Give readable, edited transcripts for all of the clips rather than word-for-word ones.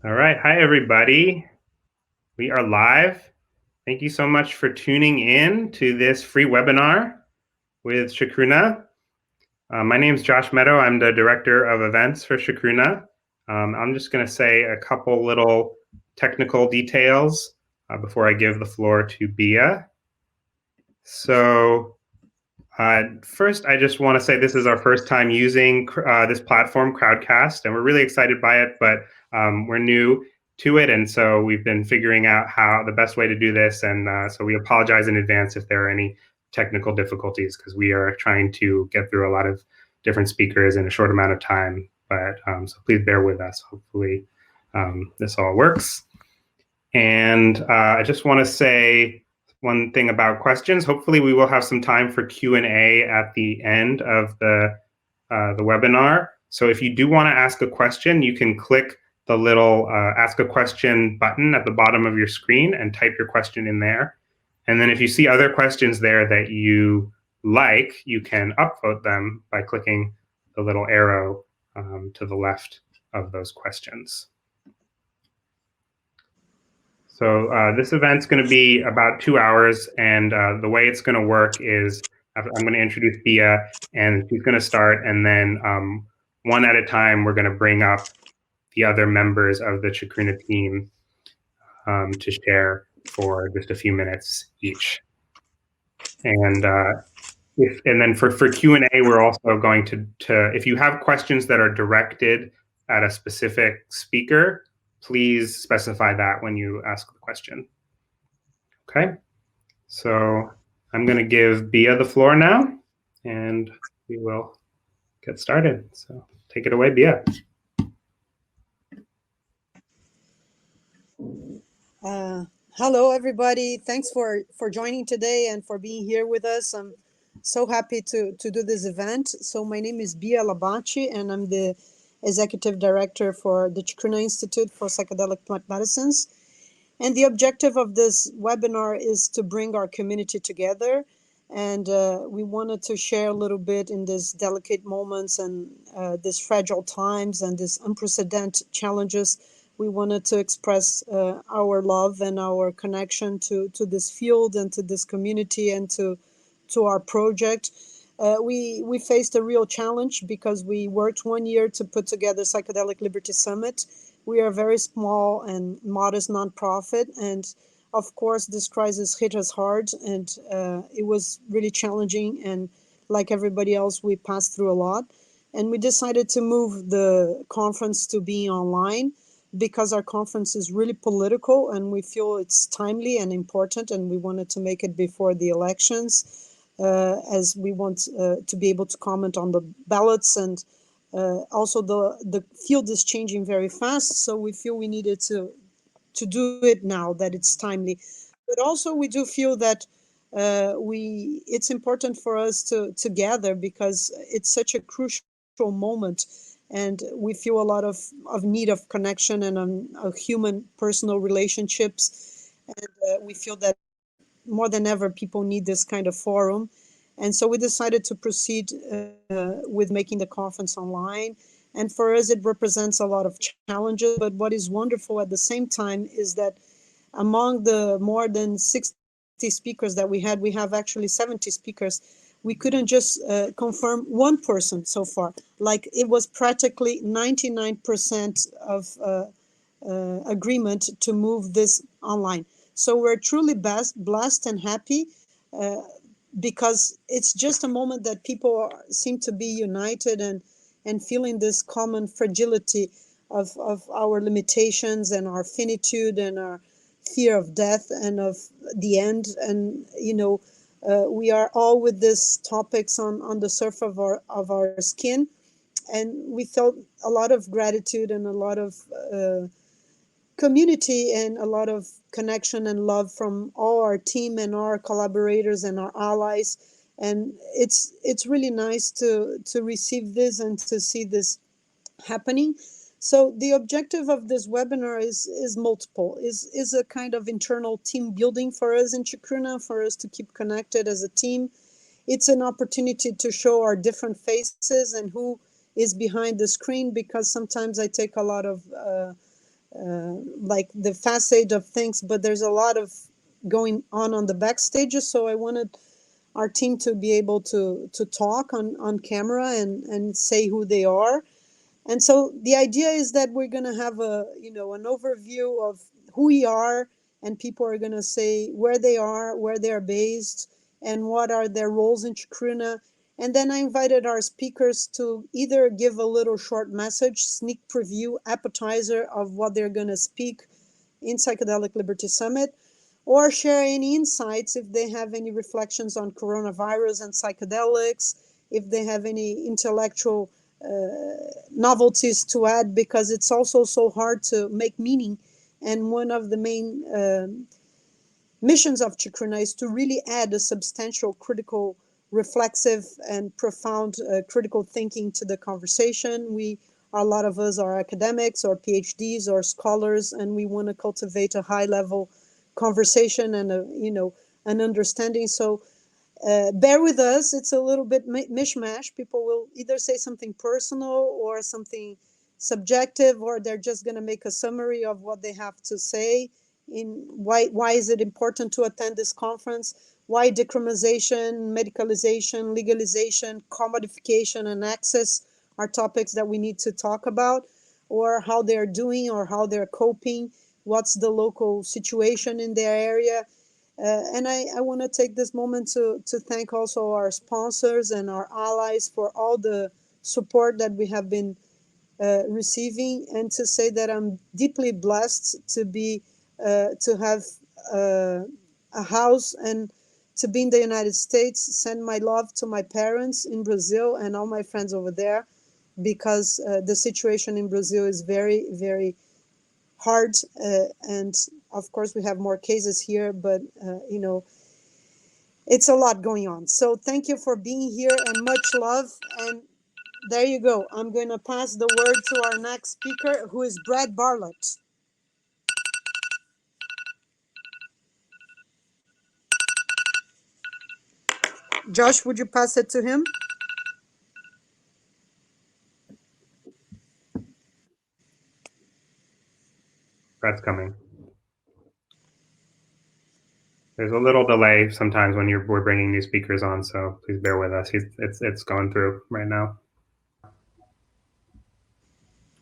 All right. Hi, everybody. We are live. Thank you so much for tuning in to this free webinar with Chacruna. My name is Josh Meadow. I'm the director of events for Chacruna. I'm just going to say a couple little technical details before I give the floor to Bia. So first, I just want to say this is our first time using this platform, Crowdcast, and we're really excited by it, but we're new to it, and so we've been figuring out how the best way to do this, and so we apologize in advance if there are any technical difficulties, because we are trying to get through a lot of different speakers in a short amount of time, but so please bear with us. Hopefully this all works. And I just want to say one thing about questions. Hopefully we will have some time for Q&A at the end of the webinar. So if you do want to ask a question, you can click the little ask a question button at the bottom of your screen and type your question in there. And then if you see other questions there that you like, you can upvote them by clicking the little arrow to the left of those questions. So this event's going to be about 2 hours, and the way it's going to work is I'm going to introduce Bia, and she's going to start, and then one at a time, we're going to bring up the other members of the Chacruna team to share for just a few minutes each. And then for Q&A, we're also going to if you have questions that are directed at a specific speaker, please specify that when you ask the question. Okay, so I'm going to give Bia the floor now, and we will get started. So take it away, Bia. Hello, everybody. Thanks for joining today and for being here with us. I'm so happy to do this event. So my name is Bia Labachi, and I'm the Executive Director for the Chacruna Institute for Psychedelic Plant Medicines. And the objective of this webinar is to bring our community together. And we wanted to share a little bit in these delicate moments and these fragile times and these unprecedented challenges. We wanted to express our love and our connection to this field and to this community and to our project. We faced a real challenge because we worked 1 year to put together Psychedelic Liberty Summit. We are a very small and modest nonprofit, and of course this crisis hit us hard, and it was really challenging, and like everybody else, we passed through a lot. And we decided to move the conference to being online because our conference is really political, and we feel it's timely and important, and we wanted to make it before the elections, as we want to be able to comment on the ballots, and also the field is changing very fast, so we feel we needed to do it now that it's timely. But also we do feel that it's important for us to gather because it's such a crucial moment, and we feel a lot of need of connection and of human personal relationships, and we feel that more than ever people need this kind of forum. And so we decided to proceed with making the conference online. And for us, it represents a lot of challenges. But what is wonderful at the same time is that among the more than 60 speakers that we have actually 70 speakers. We couldn't just confirm one person so far. Like it was practically 99% of agreement to move this online. So we're truly blessed and happy because it's just a moment that people seem to be united and feeling this common fragility of our limitations and our finitude and our fear of death and of the end. And, you know, we are all with these topics on the surface of our skin. And we felt a lot of gratitude and a lot of community and a lot of connection and love from all our team and our collaborators and our allies. And it's really nice to receive this and to see this happening. So the objective of this webinar is multiple, is a kind of internal team building for us in Chacruna, for us to keep connected as a team. It's an opportunity to show our different faces and who is behind the screen, because sometimes I take a lot of like the facade of things, but there's a lot of going on the backstages. So I wanted our team to be able to talk on camera and say who they are. And so the idea is that we're going to have an overview of who we are, and people are going to say where they are, where they are based, and what are their roles in Chacruna. And then I invited our speakers to either give a little short message, sneak preview, appetizer of what they're going to speak in Psychedelic Liberty Summit, or share any insights if they have any reflections on coronavirus and psychedelics, if they have any intellectual novelties to add, because it's also so hard to make meaning. And one of the main missions of Chacruna is to really add a substantial critical, reflexive, and profound critical thinking to the conversation. A lot of us are academics or PhDs or scholars, and we want to cultivate a high level conversation and an understanding. So bear with us. It's a little bit mishmash. People will either say something personal or something subjective, or they're just going to make a summary of what they have to say. In why is it important to attend this conference? Why decriminalization, medicalization, legalization, commodification, and access are topics that we need to talk about, or how they're doing or how they're coping. What's the local situation in their area? And I want to take this moment to thank also our sponsors and our allies for all the support that we have been receiving, and to say that I'm deeply blessed to have a house and to be in the United States. Send my love to my parents in Brazil and all my friends over there, because the situation in Brazil is very, very hard, and of course we have more cases here, but it's a lot going on. So thank you for being here, and much love. And there you go. I'm going to pass the word to our next speaker, who is Brad Bartlett. Josh, would you pass it to him? Brad's coming. There's a little delay sometimes when we're bringing new speakers on, so please bear with us. It's going through right now.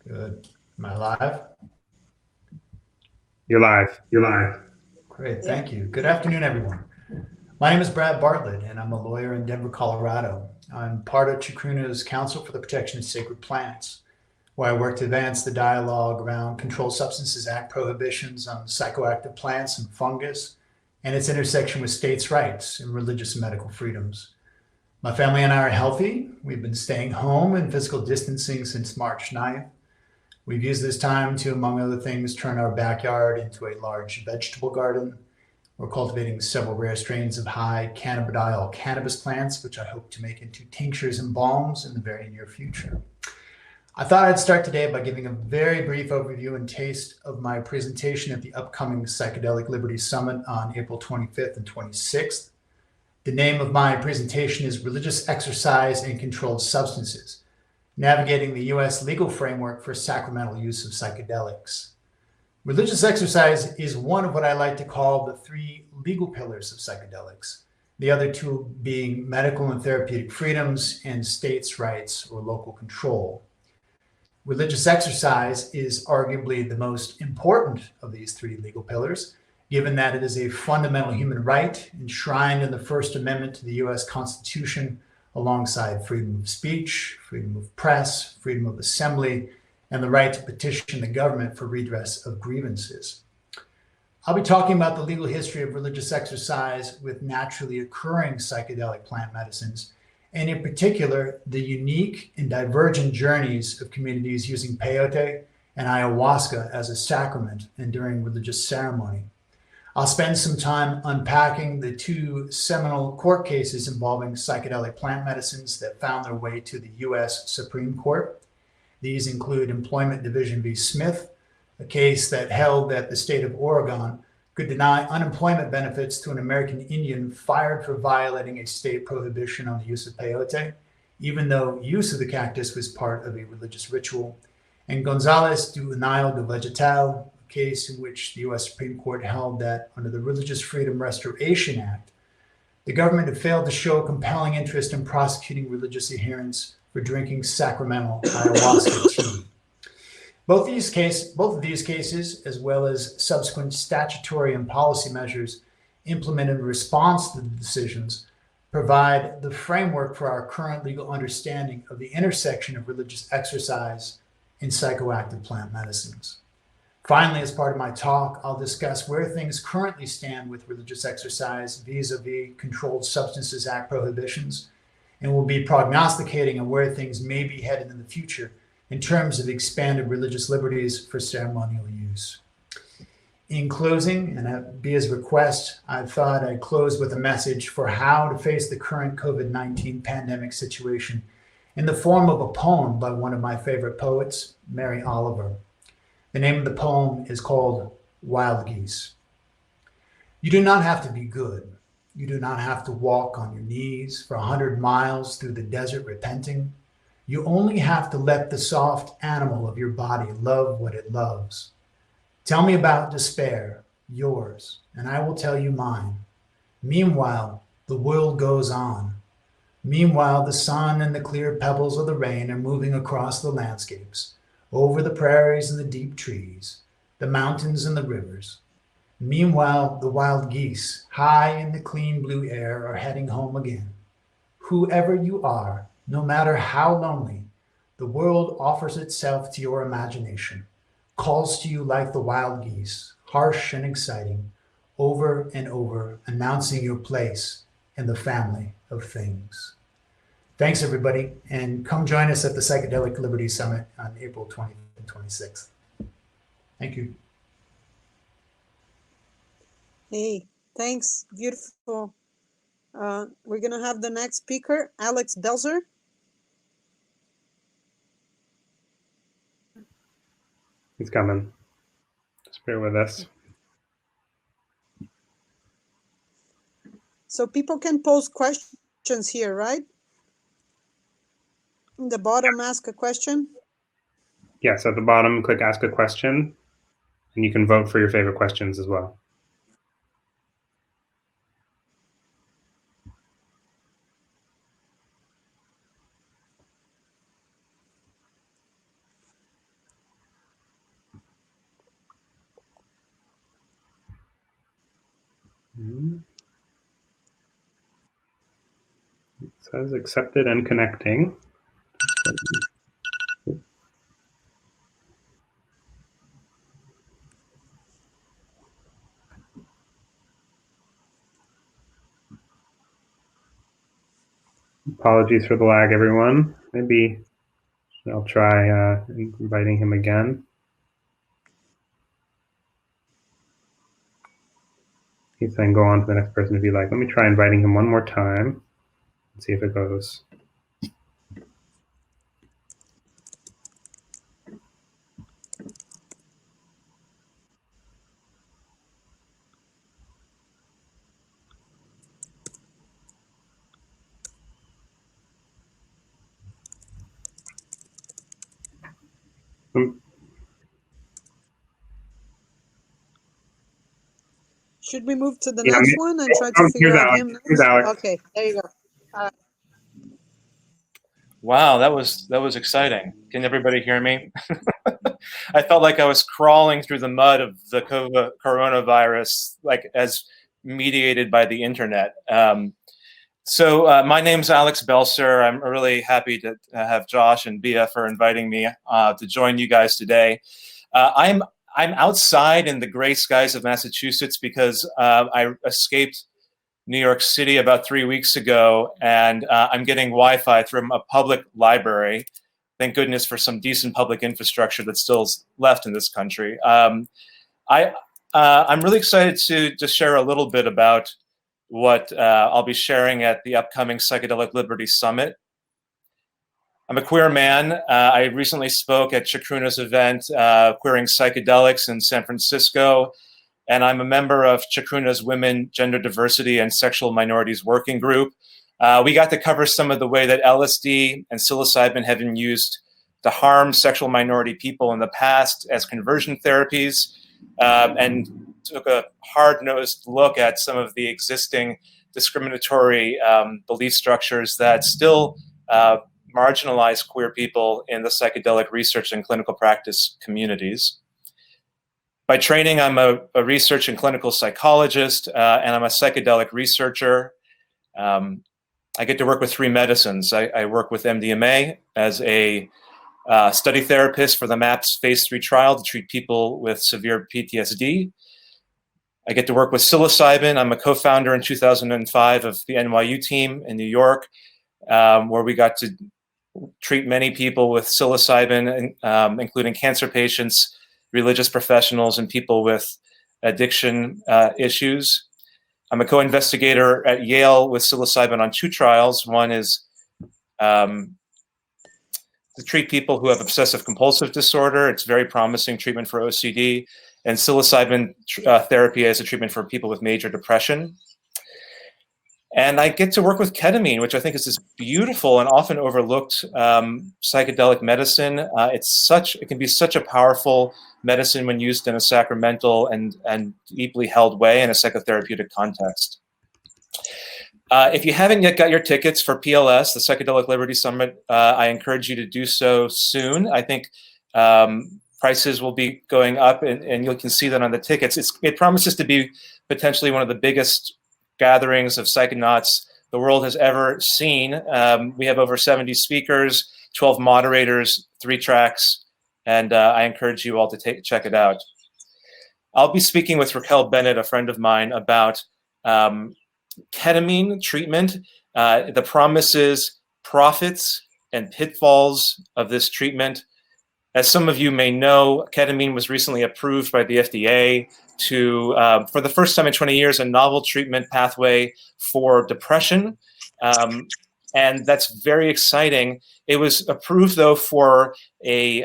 Good. Am I live? You're live. Great, thank you. Good afternoon, everyone. My name is Brad Bartlett, and I'm a lawyer in Denver, Colorado. I'm part of Chacruna's Council for the Protection of Sacred Plants, where I work to advance the dialogue around Controlled Substances Act prohibitions on psychoactive plants and fungus, and its intersection with states' rights and religious and medical freedoms. My family and I are healthy. We've been staying home and physical distancing since March 9th. We've used this time to, among other things, turn our backyard into a large vegetable garden. We're cultivating several rare strains of high cannabidiol cannabis plants, which I hope to make into tinctures and balms in the very near future. I thought I'd start today by giving a very brief overview and taste of my presentation at the upcoming Psychedelic Liberty Summit on April 25th and 26th. The name of my presentation is Religious Exercise and Controlled Substances: Navigating the U.S. Legal Framework for Sacramental Use of Psychedelics. Religious exercise is one of what I like to call the three legal pillars of psychedelics, the other two being medical and therapeutic freedoms and states' rights or local control. Religious exercise is arguably the most important of these three legal pillars, given that it is a fundamental human right enshrined in the First Amendment to the U.S. Constitution, alongside freedom of speech, freedom of press, freedom of assembly, and the right to petition the government for redress of grievances. I'll be talking about the legal history of religious exercise with naturally occurring psychedelic plant medicines, and in particular, the unique and divergent journeys of communities using peyote and ayahuasca as a sacrament and during religious ceremony. I'll spend some time unpacking the two seminal court cases involving psychedelic plant medicines that found their way to the U.S. Supreme Court. These include Employment Division v. Smith, a case that held that the state of Oregon could deny unemployment benefits to an American Indian fired for violating a state prohibition on the use of peyote, even though use of the cactus was part of a religious ritual. and Gonzalez do Unio do Vegetal, a case in which the U.S. Supreme Court held that under the Religious Freedom Restoration Act, the government had failed to show a compelling interest in prosecuting religious adherents for drinking sacramental ayahuasca tea. Both of these cases, as well as subsequent statutory and policy measures implemented in response to the decisions, provide the framework for our current legal understanding of the intersection of religious exercise and psychoactive plant medicines. Finally, as part of my talk, I'll discuss where things currently stand with religious exercise vis-a-vis Controlled Substances Act prohibitions, and will be prognosticating on where things may be headed in the future in terms of expanded religious liberties for ceremonial use. In closing, and at Bia's request, I thought I'd close with a message for how to face the current COVID-19 pandemic situation in the form of a poem by one of my favorite poets, Mary Oliver. The name of the poem is called Wild Geese. You do not have to be good. You do not have to walk on your knees for 100 miles through the desert repenting. You only have to let the soft animal of your body love what it loves. Tell me about despair, yours, and I will tell you mine. Meanwhile, the world goes on. Meanwhile, the sun and the clear pebbles of the rain are moving across the landscapes, over the prairies and the deep trees, the mountains and the rivers. Meanwhile, the wild geese, high in the clean blue air, are heading home again. Whoever you are, no matter how lonely, the world offers itself to your imagination, calls to you like the wild geese, harsh and exciting, over and over, announcing your place in the family of things. Thanks, everybody, and come join us at the Psychedelic Liberty Summit on April 20th and 26th. Thank you. Hey, thanks. Beautiful. We're going to have the next speaker, Alex Belzer. He's coming. Just bear with us. So people can pose questions here, right? In the bottom, ask a question. Yes, at the bottom, click Ask a Question, and you can vote for your favorite questions as well. It says accepted and connecting. Apologies for the lag, everyone. Maybe I'll try inviting him again. He's saying go on to the next person if you like. Let me try inviting him one more time and see if it goes. Should we move to the next one and try to figure out him next? Here's Alex. Okay, there you go. Wow, that was exciting. Can everybody hear me? I felt like I was crawling through the mud of the coronavirus, like as mediated by the internet. So my name's Alex Belzer. I'm really happy to have Josh and Bia for inviting me to join you guys today. I'm outside in the gray skies of Massachusetts because I escaped New York City about 3 weeks ago, and I'm getting Wi-Fi from a public library. Thank goodness for some decent public infrastructure that's still left in this country. I'm really excited to just share a little bit about what I'll be sharing at the upcoming Psychedelic Liberty Summit. I'm a queer man. I recently spoke at Chacruna's event, Queering Psychedelics in San Francisco, and I'm a member of Chacruna's Women, Gender Diversity, and Sexual Minorities Working Group. We got to cover some of the way that LSD and psilocybin have been used to harm sexual minority people in the past as conversion therapies, and took a hard-nosed look at some of the existing discriminatory belief structures that still marginalize queer people in the psychedelic research and clinical practice communities. By training, I'm a research and clinical psychologist, and I'm a psychedelic researcher. I get to work with 3 medicines. I work with MDMA as a study therapist for the MAPS phase 3 trial to treat people with severe PTSD. I get to work with psilocybin. I'm a co-founder in 2005 of the NYU team in New York, where we got to treat many people with psilocybin, including cancer patients, religious professionals, and people with addiction issues. I'm a co-investigator at Yale with psilocybin on 2 trials. One is to treat people who have obsessive compulsive disorder. It's very promising treatment for OCD, and psilocybin therapy as a treatment for people with major depression. And I get to work with ketamine, which I think is this beautiful and often overlooked psychedelic medicine. It can be such a powerful medicine when used in a sacramental and deeply held way in a psychotherapeutic context. If you haven't yet got your tickets for PLS, the Psychedelic Liberty Summit, I encourage you to do so soon. I think prices will be going up, and you can see that on the tickets. It promises to be potentially one of the biggest gatherings of psychonauts the world has ever seen. We have over 70 speakers, 12 moderators, 3 tracks, and I encourage you all to check it out. I'll be speaking with Raquel Bennett, a friend of mine, about ketamine treatment, the promises, profits, and pitfalls of this treatment. As some of you may know, ketamine was recently approved by the FDA to, for the first time in 20 years, a novel treatment pathway for depression. And that's very exciting. It was approved, though, for a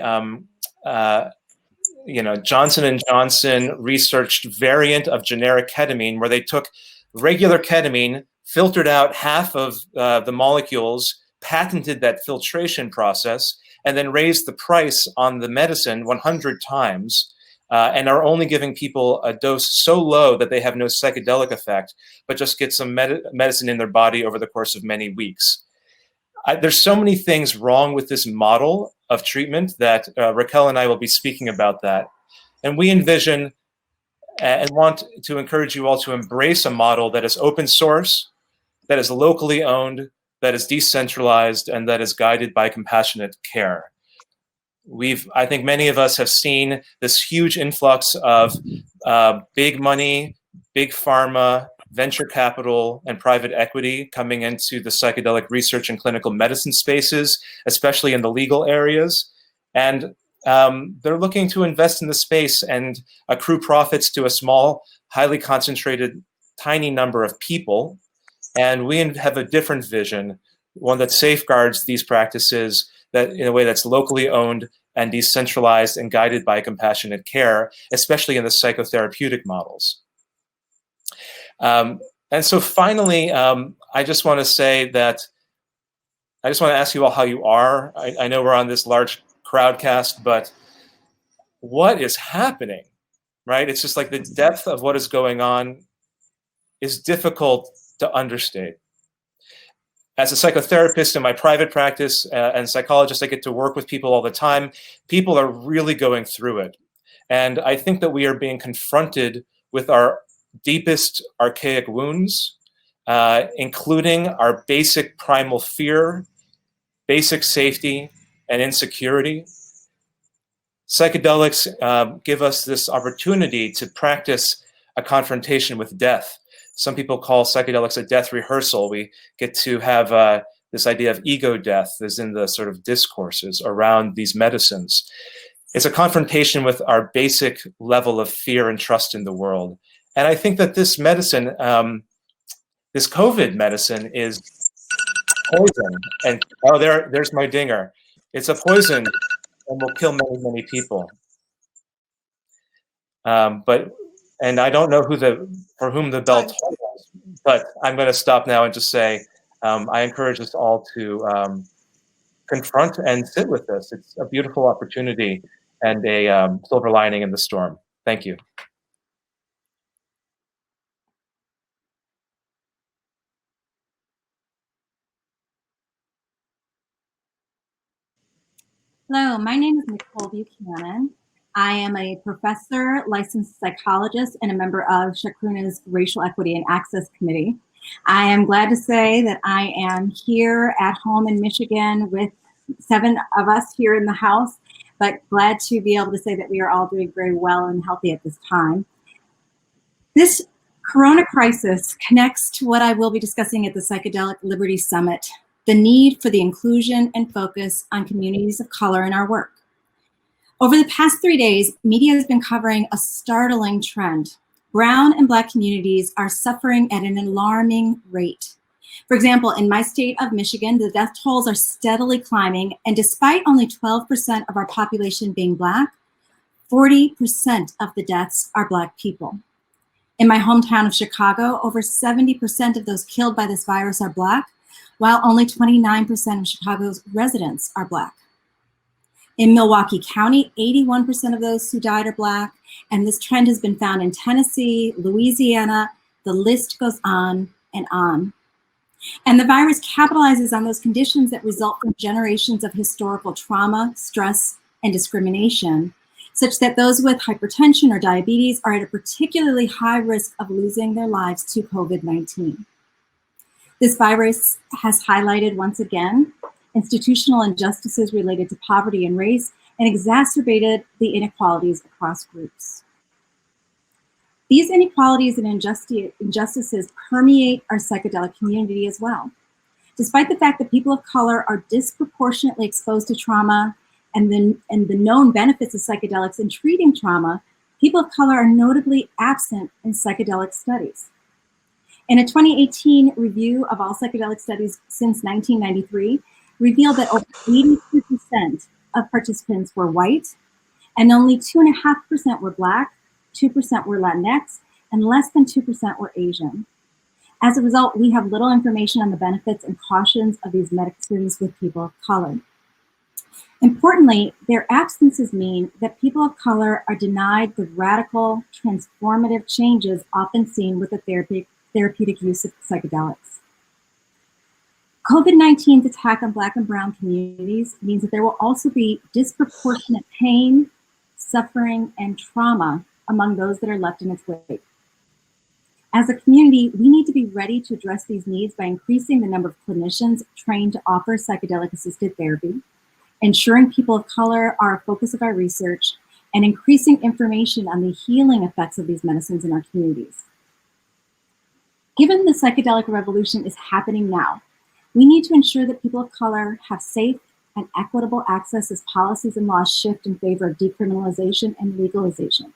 Johnson & Johnson researched variant of generic ketamine, where they took regular ketamine, filtered out half of the molecules, patented that filtration process, and then raised the price on the medicine 100 times, and are only giving people a dose so low that they have no psychedelic effect, but just get some medicine in their body over the course of many weeks. There's so many things wrong with this model of treatment that Raquel and I will be speaking about that. And we envision and want to encourage you all to embrace a model that is open source, that is locally owned, that is decentralized, and that is guided by compassionate care. I think many of us have seen this huge influx of big money, big pharma, venture capital, and private equity coming into the psychedelic research and clinical medicine spaces, especially in the legal areas. And they're looking to invest in the space and accrue profits to a small, highly concentrated, tiny number of people. And we have a different vision, one that safeguards these practices that in a way that's locally owned and decentralized and guided by compassionate care, especially in the psychotherapeutic models. And so finally, I just want to say that I just want to ask you all how you are. I know we're on this large crowdcast, but what is happening, right? It's just like the depth of what is going on is difficult to understate. As a psychotherapist in my private practice and psychologist, I get to work with people all the time. People are really going through it. And I think that we are being confronted with our deepest archaic wounds, including our basic primal fear, basic safety, and insecurity. Psychedelics give us this opportunity to practice a confrontation with death. Some people call psychedelics a death rehearsal. We get to have this idea of ego death is in the sort of discourses around these medicines. It's a confrontation with our basic level of fear and trust in the world. And I think that this medicine, this COVID medicine is poison. And oh, there's my dinger. It's a poison and will kill many, many people. And I don't know for whom the bell tolls, but I'm going to stop now and just say I encourage us all to confront and sit with this. It's a beautiful opportunity and a silver lining in the storm. Thank you. Hello, my name is Nicole Buchanan. I am a professor, licensed psychologist, and a member of Chacruna's Racial Equity and Access Committee. I am glad to say that I am here at home in Michigan with 7 of us here in the house, but glad to be able to say that we are all doing very well and healthy at this time. This Corona crisis connects to what I will be discussing at the Psychedelic Liberty Summit, the need for the inclusion and focus on communities of color in our work. Over the past 3 days, media has been covering a startling trend. Brown and Black communities are suffering at an alarming rate. For example, in my state of Michigan, the death tolls are steadily climbing, and despite only 12% of our population being Black, 40% of the deaths are Black people. In my hometown of Chicago, over 70% of those killed by this virus are Black, while only 29% of Chicago's residents are Black. In Milwaukee County, 81% of those who died are Black, and this trend has been found in Tennessee, Louisiana. The list goes on and on. And the virus capitalizes on those conditions that result from generations of historical trauma, stress, and discrimination, such that those with hypertension or diabetes are at a particularly high risk of losing their lives to COVID-19. This virus has highlighted once again institutional injustices related to poverty and race and exacerbated the inequalities across groups. These inequalities and injustices permeate our psychedelic community as well. Despite the fact that people of color are disproportionately exposed to trauma and the known benefits of psychedelics in treating trauma, people of color are notably absent in psychedelic studies. In a 2018 review of all psychedelic studies since 1993, revealed that over 82% of participants were white, and only 2.5% were Black, 2% were Latinx, and less than 2% were Asian. As a result, we have little information on the benefits and cautions of these medicines with people of color. Importantly, their absences mean that people of color are denied the radical, transformative changes often seen with the therapeutic use of psychedelics. COVID-19's attack on Black and Brown communities means that there will also be disproportionate pain, suffering, and trauma among those that are left in its wake. As a community, we need to be ready to address these needs by increasing the number of clinicians trained to offer psychedelic-assisted therapy, ensuring people of color are a focus of our research, and increasing information on the healing effects of these medicines in our communities. Given the psychedelic revolution is happening now, we need to ensure that people of color have safe and equitable access as policies and laws shift in favor of decriminalization and legalization.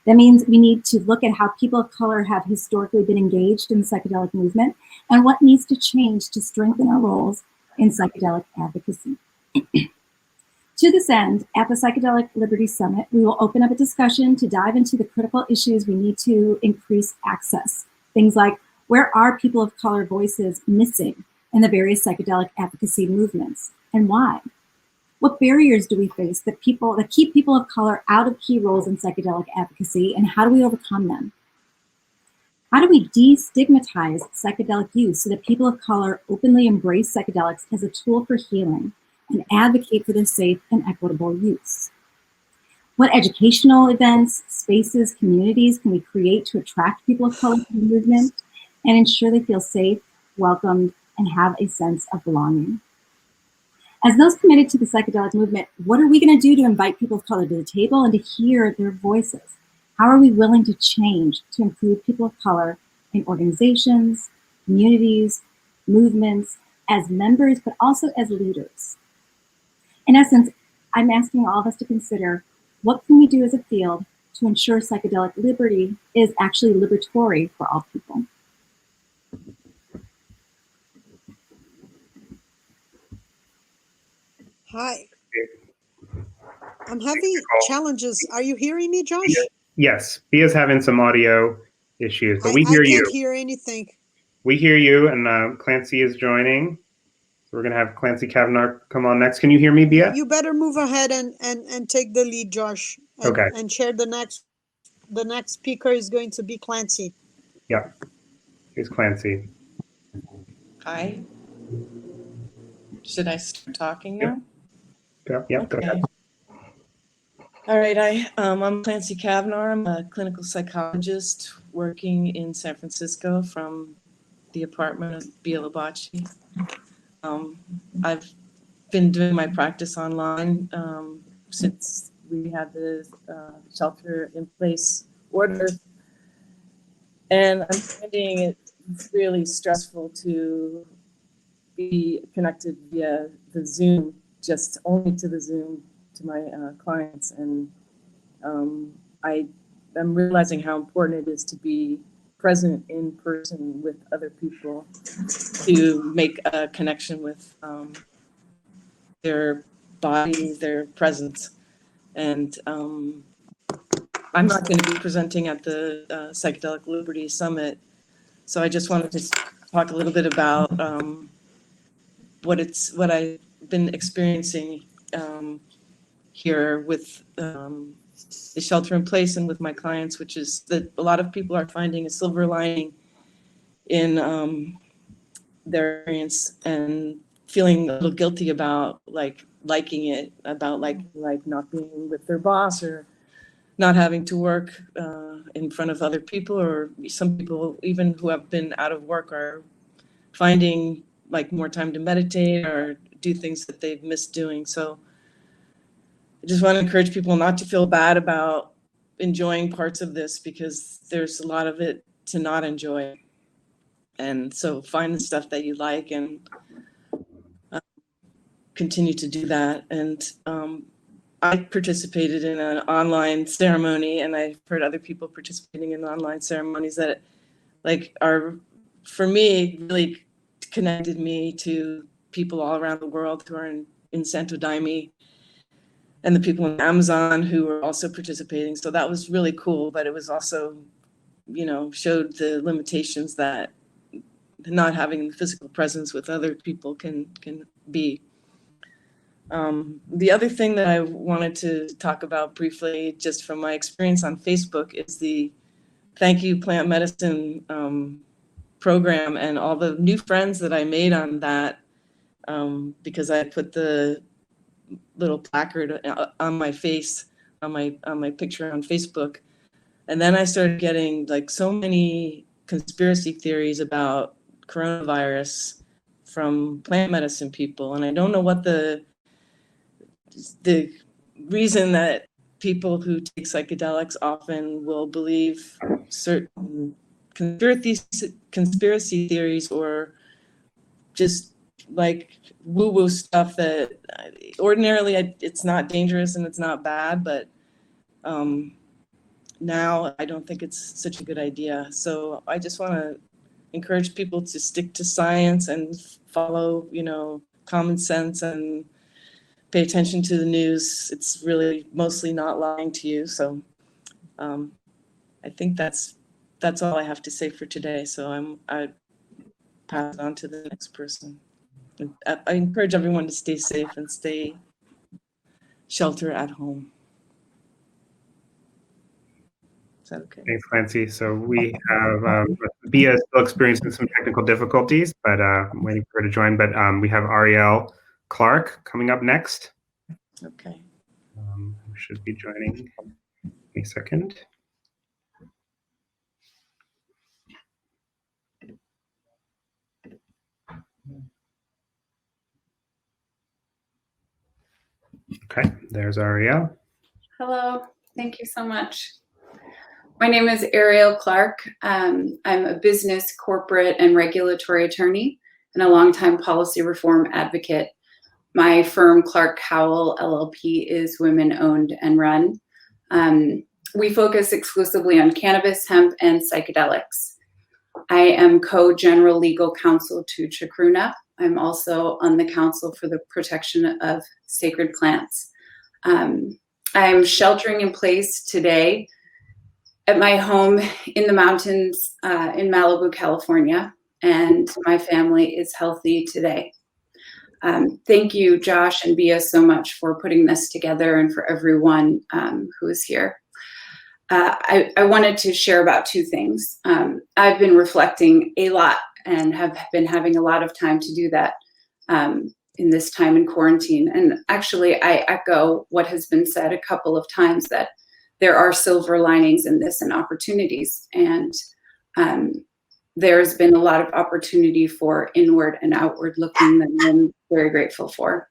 That means we need to look at how people of color have historically been engaged in the psychedelic movement and what needs to change to strengthen our roles in psychedelic advocacy. To this end, at the Psychedelic Liberty Summit, we will open up a discussion to dive into the critical issues we need to increase access. Things like, where are people of color voices missing in the various psychedelic advocacy movements, and why? What barriers do we face that keep people of color out of key roles in psychedelic advocacy, and how do we overcome them? How do we destigmatize psychedelic use so that people of color openly embrace psychedelics as a tool for healing and advocate for their safe and equitable use? What educational events, spaces, communities can we create to attract people of color to the movement and ensure they feel safe, welcomed, and have a sense of belonging? As those committed to the psychedelic movement, what are we going to do to invite people of color to the table and to hear their voices? How are we willing to change to include people of color in organizations, communities, movements, as members, but also as leaders? In essence, I'm asking all of us to consider, what can we do as a field to ensure psychedelic liberty is actually liberatory for all people? Hi. I'm having challenges. Are you hearing me, Josh? Yes, Bia's having some audio issues, but we hear you. I can't hear anything. We hear you, and Clancy is joining. So we're going to have Clancy Cavanaugh come on next. Can you hear me, Bia? You better move ahead and take the lead, Josh. Okay. And share the next speaker is going to be Clancy. Yeah. Here's Clancy. Hi. Should I start talking now? Yep. Go ahead. All right. I'm Clancy Cavanaugh. I'm a clinical psychologist working in San Francisco from the apartment of Bia Labachi. I've been doing my practice online since we had the shelter in place order. And I'm finding it really stressful to be connected via the Zoom, just only to the Zoom to my clients. And I'm realizing how important it is to be present in person with other people to make a connection with their body, their presence. And I'm not going to be presenting at the Psychedelic Liberty Summit. So I just wanted to talk a little bit about what I've been experiencing here with the shelter in place and with my clients, which is that a lot of people are finding a silver lining in their experience and feeling a little guilty about liking it, about like not being with their boss or not having to work in front of other people, or some people even who have been out of work are finding like more time to meditate or do things that they've missed doing. So I just want to encourage people not to feel bad about enjoying parts of this, because there's a lot of it to not enjoy. And so find the stuff that you like and continue to do that. And I participated in an online ceremony, and I've heard other people participating in online ceremonies that are, for me, really connected me to people all around the world who are in Santo Daime, and the people in Amazon who were also participating. So that was really cool, but it was also, showed the limitations that not having the physical presence with other people can be. The other thing that I wanted to talk about briefly, just from my experience on Facebook, is the Thank You Plant Medicine program and all the new friends that I made on that, because I put the little placard on my face, on my picture on Facebook. And then I started getting so many conspiracy theories about coronavirus from plant medicine people. And I don't know what the reason that people who take psychedelics often will believe certain conspiracy theories, or just woo-woo stuff that ordinarily it's not dangerous and it's not bad, but now I don't think it's such a good idea. So I just want to encourage people to stick to science and follow, common sense, and pay attention to the news. It's really mostly not lying to you. So I think that's all I have to say for today. So I pass it on to the next person. I encourage everyone to stay safe and stay shelter at home. Is that okay? Thanks, Clancy. So we have Bia still experiencing some technical difficulties, but I'm waiting for her to join. But we have Ariel Clarke coming up next. Okay. Who should be joining any second. Okay, there's Ariel. Hello, thank you so much. My name is Ariel Clarke. I'm a business, corporate, and regulatory attorney and a longtime policy reform advocate. My firm, Clarke Howell LLP, is women-owned and run. We focus exclusively on cannabis, hemp, and psychedelics. I am co-general legal counsel to Chacruna. I'm also on the Council for the Protection of Sacred Plants. I'm sheltering in place today at my home in the mountains in Malibu, California, and my family is healthy today. Thank you, Josh and Bia, so much for putting this together and for everyone who is here. I wanted to share about two things. I've been reflecting a lot and have been having a lot of time to do that in this time in quarantine. And actually, I echo what has been said a couple of times, that there are silver linings in this and opportunities. And there's been a lot of opportunity for inward and outward looking that I'm very grateful for.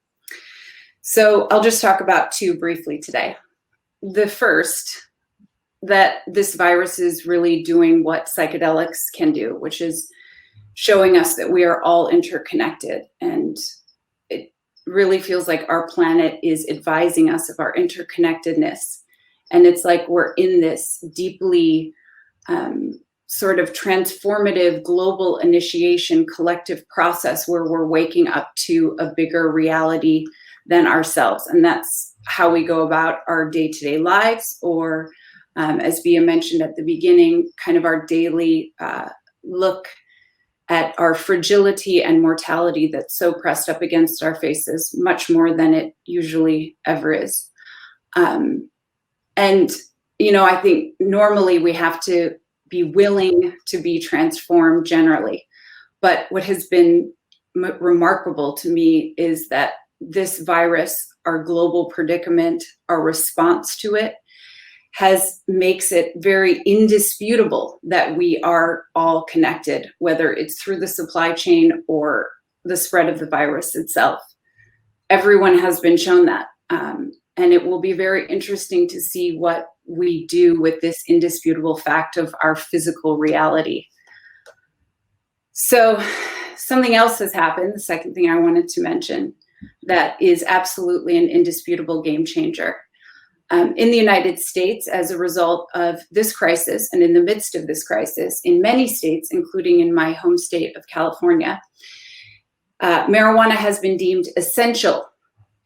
So I'll just talk about two briefly today. The first, that this virus is really doing what psychedelics can do, which is showing us that we are all interconnected. And it really feels like our planet is advising us of our interconnectedness. And it's like we're in this deeply sort of transformative global initiation collective process where we're waking up to a bigger reality than ourselves. And that's how we go about our day-to-day lives, or as Bia mentioned at the beginning, kind of our daily look at our fragility and mortality that's so pressed up against our faces, much more than it usually ever is. And, you know, I think normally we have to be willing to be transformed generally. But what has been remarkable to me is that this virus, our global predicament, our response to it, makes it very indisputable that we are all connected, whether it's through the supply chain or the spread of the virus itself. Everyone has been shown that. And it will be very interesting to see what we do with this indisputable fact of our physical reality. So something else has happened, the second thing I wanted to mention, that is absolutely an indisputable game changer. In the United States, as a result of this crisis, and in the midst of this crisis, in many states, including in my home state of California, marijuana has been deemed essential.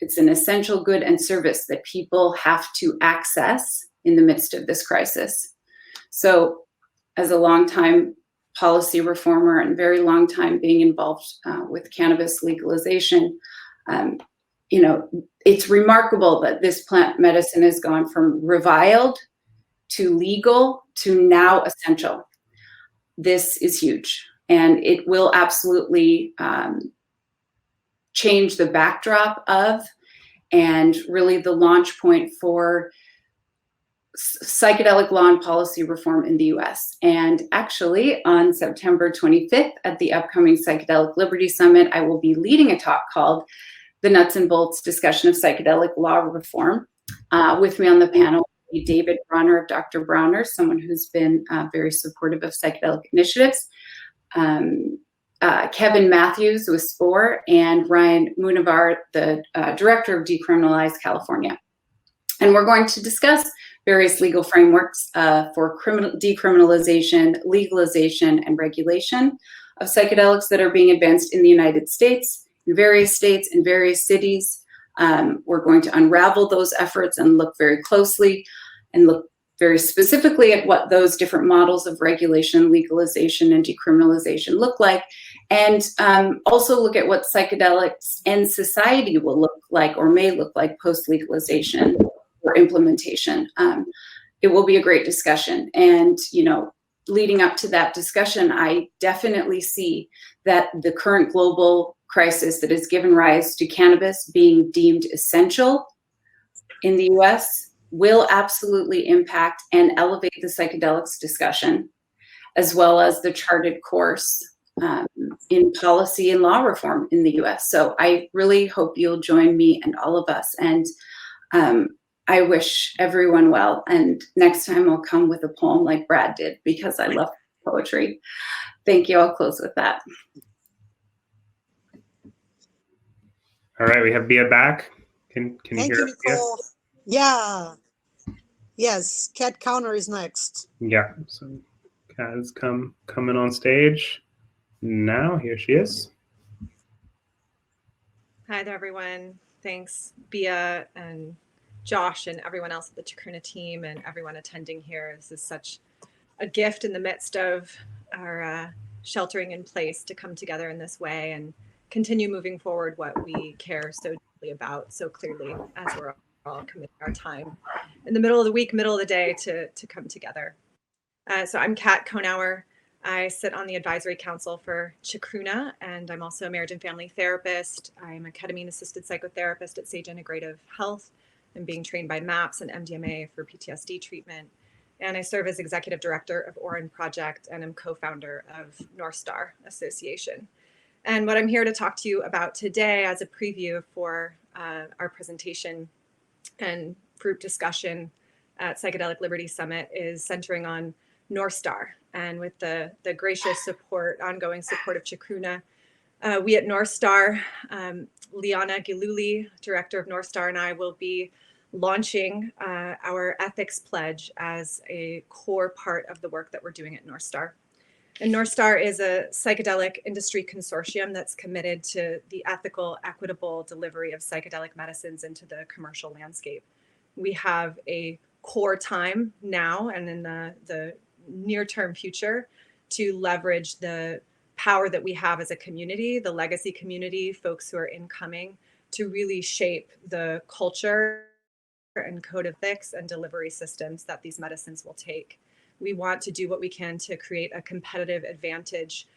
It's an essential good and service that people have to access in the midst of this crisis. So as a longtime policy reformer and very long time being involved with cannabis legalization, you know, it's remarkable that this plant medicine has gone from reviled to legal to now essential. This is huge, and it will absolutely change the backdrop of, and really the launch point for, psychedelic law and policy reform in the US. And actually on September 25th at the upcoming Psychedelic Liberty Summit, I will be leading a talk called The Nuts and Bolts Discussion of Psychedelic Law Reform. With me on the panel will be David Bronner of Dr. Bronner, someone who's been very supportive of psychedelic initiatives. Kevin Matthews with SPORE, and Ryan Munavar, the director of Decriminalize California. And we're going to discuss various legal frameworks for decriminalization, legalization, and regulation of psychedelics that are being advanced in the United States, in various states, in various cities. We're going to unravel those efforts and look very closely and look very specifically at what those different models of regulation, legalization, and decriminalization look like, and also look at what psychedelics and society will look like or may look like post-legalization or implementation. It will be a great discussion. And, you know, leading up to that discussion, I definitely see that the current global crisis that has given rise to cannabis being deemed essential in the US will absolutely impact and elevate the psychedelics discussion, as well as the charted course in policy and law reform in the US. So I really hope you'll join me and all of us. And I wish everyone well. And next time I'll come with a poem like Brad did, because I love poetry. Thank you. I'll close with that. All right, we have Bia back. Can you Thank hear you, us, Bia? Nicole. Yeah. Yes, Kat Counter is next. Yeah, so Kat is coming on stage now. Here she is. Hi there, everyone. Thanks, Bia and Josh and everyone else at the Chacruna team and everyone attending here. This is such a gift in the midst of our sheltering in place to come together in this way and continue moving forward what we care so deeply about so clearly as we're all committing our time in the middle of the week, middle of the day to come together. So I'm Kat Konauer. I sit on the advisory council for Chacruna, and I'm also a marriage and family therapist. I'm a ketamine-assisted psychotherapist at Sage Integrative Health. I'm being trained by MAPS and MDMA for PTSD treatment. And I serve as executive director of Orin Project, and I'm co-founder of North Star Association. And what I'm here to talk to you about today as a preview for our presentation and group discussion at Psychedelic Liberty Summit is centering on North Star. And with the gracious support, ongoing support of Chacruna, we at North Star, Liana Giluli, director of North Star, and I will be launching our ethics pledge as a core part of the work that we're doing at North Star. And North Star is a psychedelic industry consortium that's committed to the ethical, equitable delivery of psychedelic medicines into the commercial landscape. We have a core time now and in the near-term future to leverage the power that we have as a community, the legacy community, folks who are incoming, to really shape the culture and code of ethics and delivery systems that these medicines will take. We want to do what we can to create a competitive advantage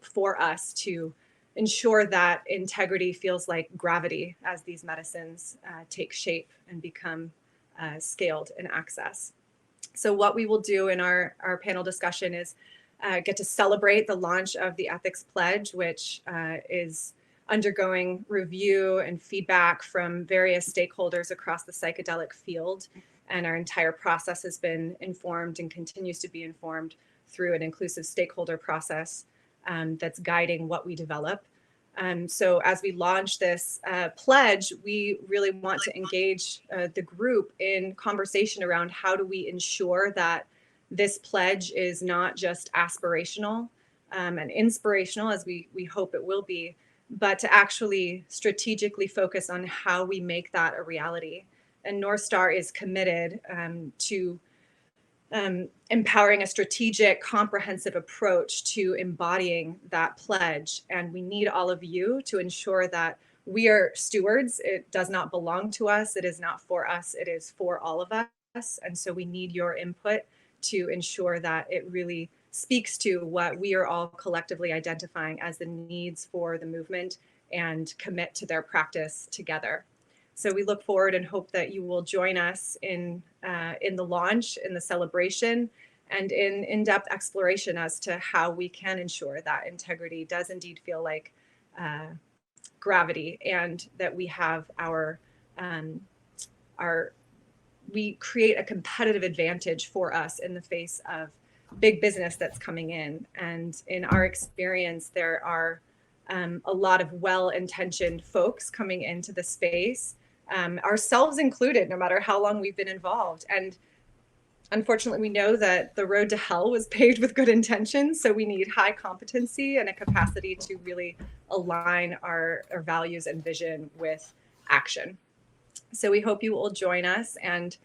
for us to ensure that integrity feels like gravity as these medicines take shape and become scaled in access. So what we will do in our panel discussion is get to celebrate the launch of the Ethics Pledge, which is undergoing review and feedback from various stakeholders across the psychedelic field. And our entire process has been informed and continues to be informed through an inclusive stakeholder process that's guiding what we develop. So as we launch this pledge, we really want to engage the group in conversation around how do we ensure that this pledge is not just aspirational and inspirational, as we hope it will be, but to actually strategically focus on how we make that a reality. And North Star is committed to empowering a strategic, comprehensive approach to embodying that pledge. And we need all of you to ensure that we are stewards. It does not belong to us. It is not for us. It is for all of us. And so we need your input to ensure that it really speaks to what we are all collectively identifying as the needs for the movement and commit to their practice together. So we look forward and hope that you will join us in the launch, in the celebration, and in in-depth exploration as to how we can ensure that integrity does indeed feel like gravity, and that we have we create a competitive advantage for us in the face of big business that's coming in. And in our experience, there are a lot of well-intentioned folks coming into the space, ourselves included, no matter how long we've been involved. And unfortunately, we know that the road to hell was paved with good intentions. So we need high competency and a capacity to really align our values and vision with action. So we hope you will join us. And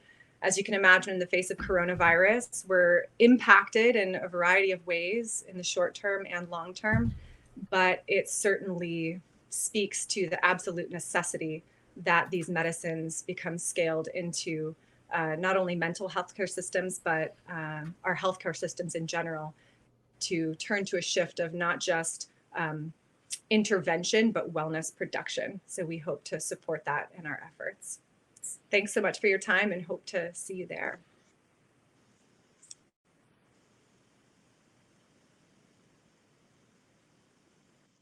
as you can imagine, in the face of coronavirus, we're impacted in a variety of ways in the short term and long term, but it certainly speaks to the absolute necessity that these medicines become scaled into not only mental health care systems, but our healthcare systems in general, to turn to a shift of not just intervention, but wellness production. So we hope to support that in our efforts. Thanks so much for your time, and hope to see you there.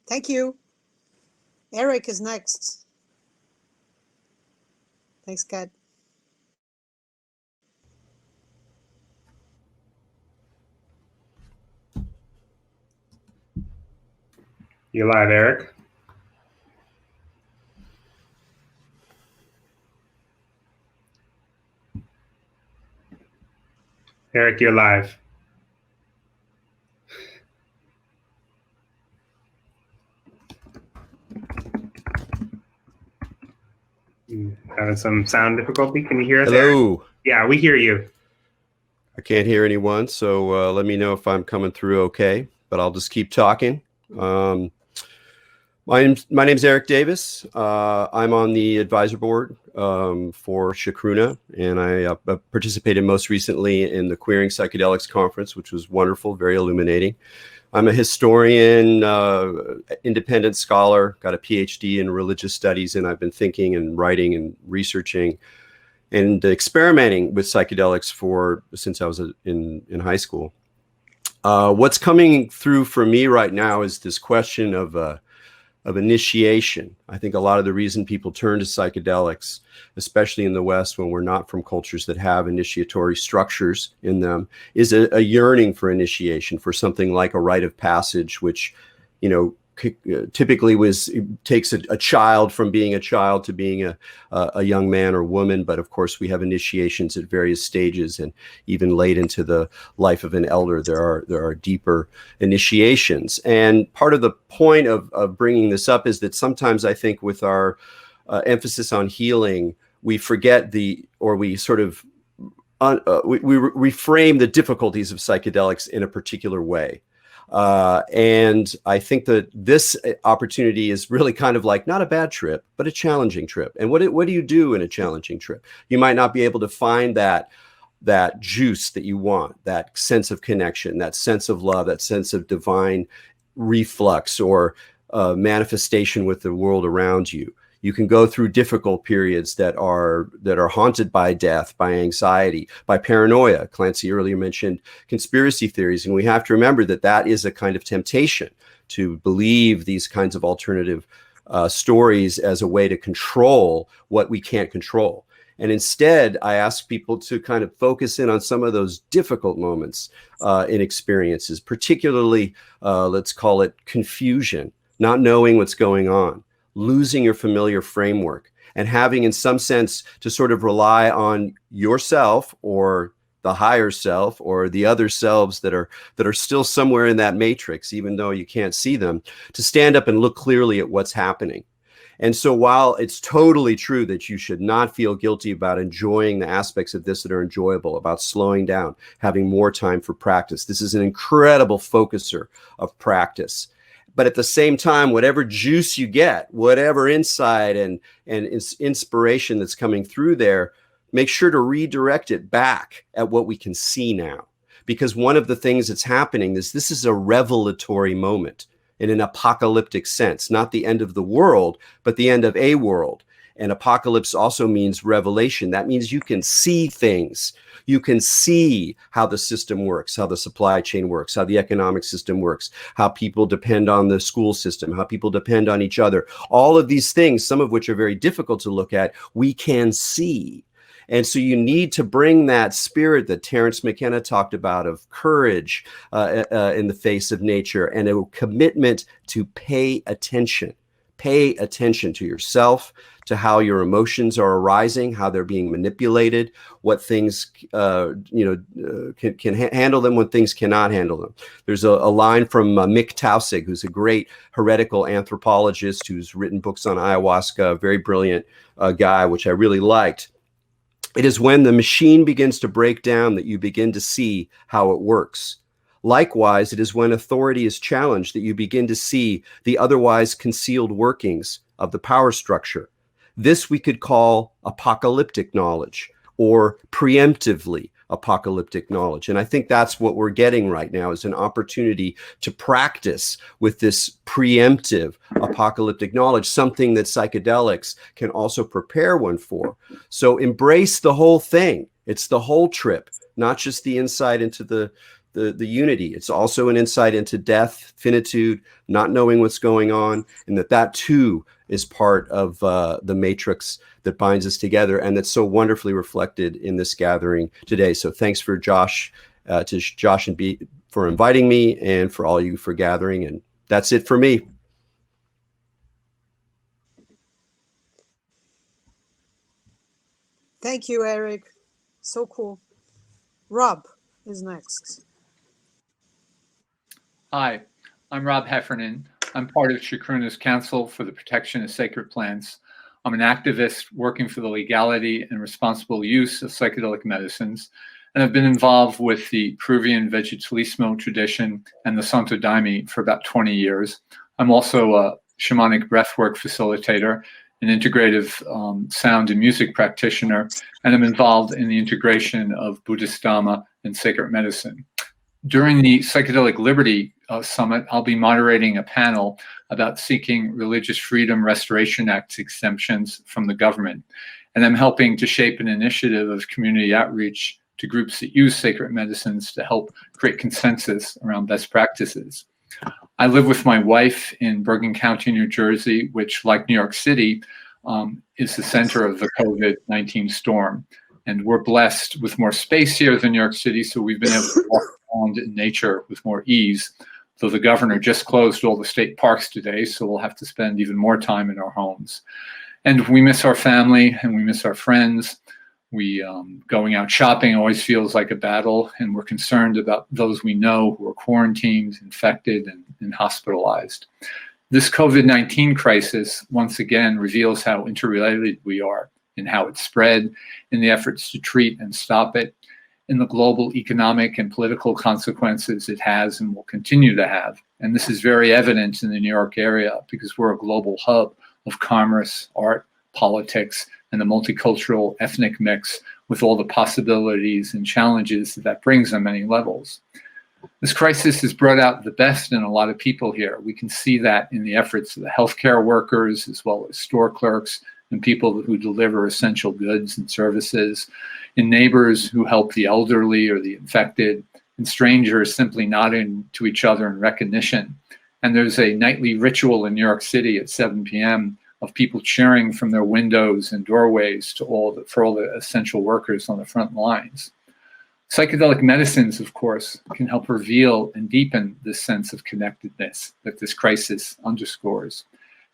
Thank you. Eric is next. Thanks, Kat. You're live, Eric. Eric, you're live. Having some sound difficulty. Can you hear us? Hello. Eric? Yeah, we hear you. I can't hear anyone, so let me know if I'm coming through okay, but I'll just keep talking. My name's Eric Davis. I'm on the advisor board for Chacruna, and I participated most recently in the Queering Psychedelics Conference, which was wonderful, very illuminating. I'm a historian, independent scholar, got a PhD in religious studies, and I've been thinking and writing and researching and experimenting with psychedelics since I was in high school. What's coming through for me right now is this question of initiation. I think a lot of the reason people turn to psychedelics, especially in the West when we're not from cultures that have initiatory structures in them, is a yearning for initiation, for something like a rite of passage, which, typically takes a child from being a child to being a young man or woman. But of course, we have initiations at various stages, and even late into the life of an elder, there are deeper initiations. And part of the point of bringing this up is that sometimes I think with our emphasis on healing, we forget we reframe the difficulties of psychedelics in a particular way. And I think that this opportunity is really kind of like not a bad trip, but a challenging trip. And what do you do in a challenging trip? You might not be able to find that juice that you want, that sense of connection, that sense of love, that sense of divine reflux or manifestation with the world around you. You can go through difficult periods that are haunted by death, by anxiety, by paranoia. Clancy earlier mentioned conspiracy theories, and we have to remember that is a kind of temptation to believe these kinds of alternative stories as a way to control what we can't control. And instead, I ask people to kind of focus in on some of those difficult moments in experiences, particularly, let's call it confusion, not knowing what's going on, losing your familiar framework, and having in some sense to sort of rely on yourself or the higher self or the other selves that are still somewhere in that matrix, even though you can't see them, to stand up and look clearly at what's happening. And so while it's totally true that you should not feel guilty about enjoying the aspects of this that are enjoyable, about slowing down, having more time for practice, this is an incredible focuser of practice. But at the same time, whatever juice you get, whatever insight and inspiration that's coming through there, make sure to redirect it back at what we can see now. Because one of the things that's happening is this is a revelatory moment in an apocalyptic sense, not the end of the world, but the end of a world. And apocalypse also means revelation. That means you can see things. You can see how the system works, how the supply chain works, how the economic system works, how people depend on the school system, how people depend on each other. All of these things, some of which are very difficult to look at, we can see. And so you need to bring that spirit that Terence McKenna talked about of courage in the face of nature and a commitment to pay attention. Pay attention to yourself, to how your emotions are arising, how they're being manipulated, what things can handle them, what things cannot handle them. There's a line from Mick Taussig, who's a great heretical anthropologist who's written books on ayahuasca, a very brilliant guy, which I really liked. It is when the machine begins to break down that you begin to see how it works. Likewise, it is when authority is challenged that you begin to see the otherwise concealed workings of the power structure. This we could call apocalyptic knowledge or preemptively apocalyptic knowledge. And I think that's what we're getting right now is an opportunity to practice with this preemptive apocalyptic knowledge, something that psychedelics can also prepare one for. So embrace the whole thing. It's the whole trip, not just the insight into the unity. It's also an insight into death, finitude, not knowing what's going on, and that too is part of the matrix that binds us together, and that's so wonderfully reflected in this gathering today. So thanks for Josh and B for inviting me, and for all you for gathering. And that's it for me. Thank you, Eric. So cool. Rob is next. Hi, I'm Rob Heffernan. I'm part of Chacruna's Council for the Protection of Sacred Plants. I'm an activist working for the legality and responsible use of psychedelic medicines, and I've been involved with the Peruvian vegetalismo tradition and the Santo Daime for about 20 years. I'm also shamanic breathwork facilitator, an integrative sound and music practitioner, and I'm involved in the integration of Buddhist Dhamma and sacred medicine. During the Psychedelic Liberty Summit, I'll be moderating a panel about seeking Religious Freedom Restoration Act exemptions from the government. And I'm helping to shape an initiative of community outreach to groups that use sacred medicines to help create consensus around best practices. I live with my wife in Bergen County, New Jersey, which, like New York City, is the center of the COVID-19 storm. And we're blessed with more space here than New York City, so we've been able to walk around in nature with more ease. Though the governor just closed all the state parks today, so we'll have to spend even more time in our homes. And we miss our family and we miss our friends. Going out shopping always feels like a battle, and we're concerned about those we know who are quarantined, infected, and hospitalized. This COVID-19 crisis once again reveals how interrelated we are in how it spread, in the efforts to treat and stop it, in the global economic and political consequences it has and will continue to have. And this is very evident in the New York area because we're a global hub of commerce, art, politics, and the multicultural ethnic mix with all the possibilities and challenges that brings on many levels. This crisis has brought out the best in a lot of people here. We can see that in the efforts of the healthcare workers, as well as store clerks and people who deliver essential goods and services, in neighbors who help the elderly or the infected, and strangers simply nodding to each other in recognition. And there's a nightly ritual in New York City at 7 p.m. of people cheering from their windows and doorways for all the essential workers on the front lines. Psychedelic medicines, of course, can help reveal and deepen this sense of connectedness that this crisis underscores.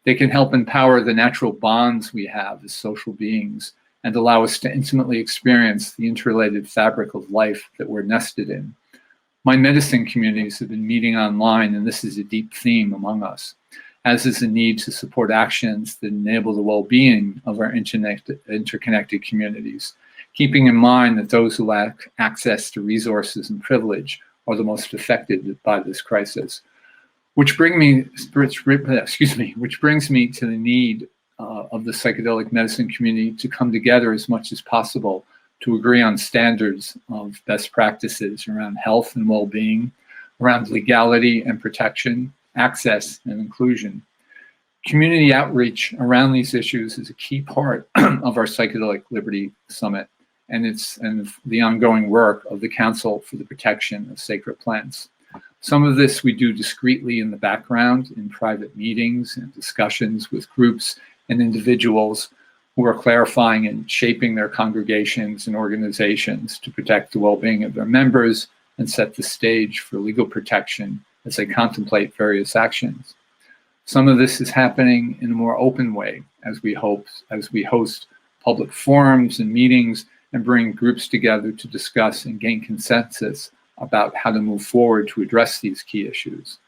They can help empower the natural bonds we have as social beings and allow us to intimately experience the interrelated fabric of life that we're nested in. My medicine communities have been meeting online, and this is a deep theme among us, as is the need to support actions that enable the well-being of our interconnected communities, keeping in mind that those who lack access to resources and privilege are the most affected by this crisis. Which brings me to the need of the psychedelic medicine community to come together as much as possible to agree on standards of best practices around health and well-being, around legality and protection, access and inclusion. Community outreach around these issues is a key part of our Psychedelic Liberty Summit and the ongoing work of the Council for the Protection of Sacred Plants. Some of this we do discreetly in the background in private meetings and discussions with groups and individuals who are clarifying and shaping their congregations and organizations to protect the well-being of their members and set the stage for legal protection as they contemplate various actions. Some of this is happening in a more open way as we host public forums and meetings and bring groups together to discuss and gain consensus about how to move forward to address these key issues.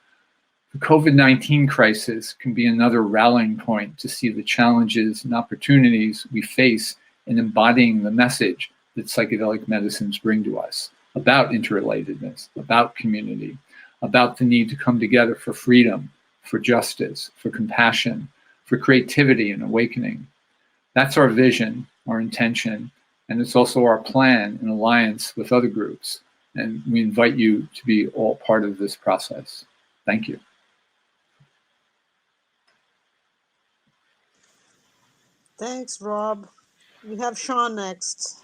The COVID-19 crisis can be another rallying point to see the challenges and opportunities we face in embodying the message that psychedelic medicines bring to us about interrelatedness, about community, about the need to come together for freedom, for justice, for compassion, for creativity and awakening. That's our vision, our intention, and it's also our plan in alliance with other groups. And we invite you to be all part of this process. Thank you. Thanks, Rob. We have Sean next.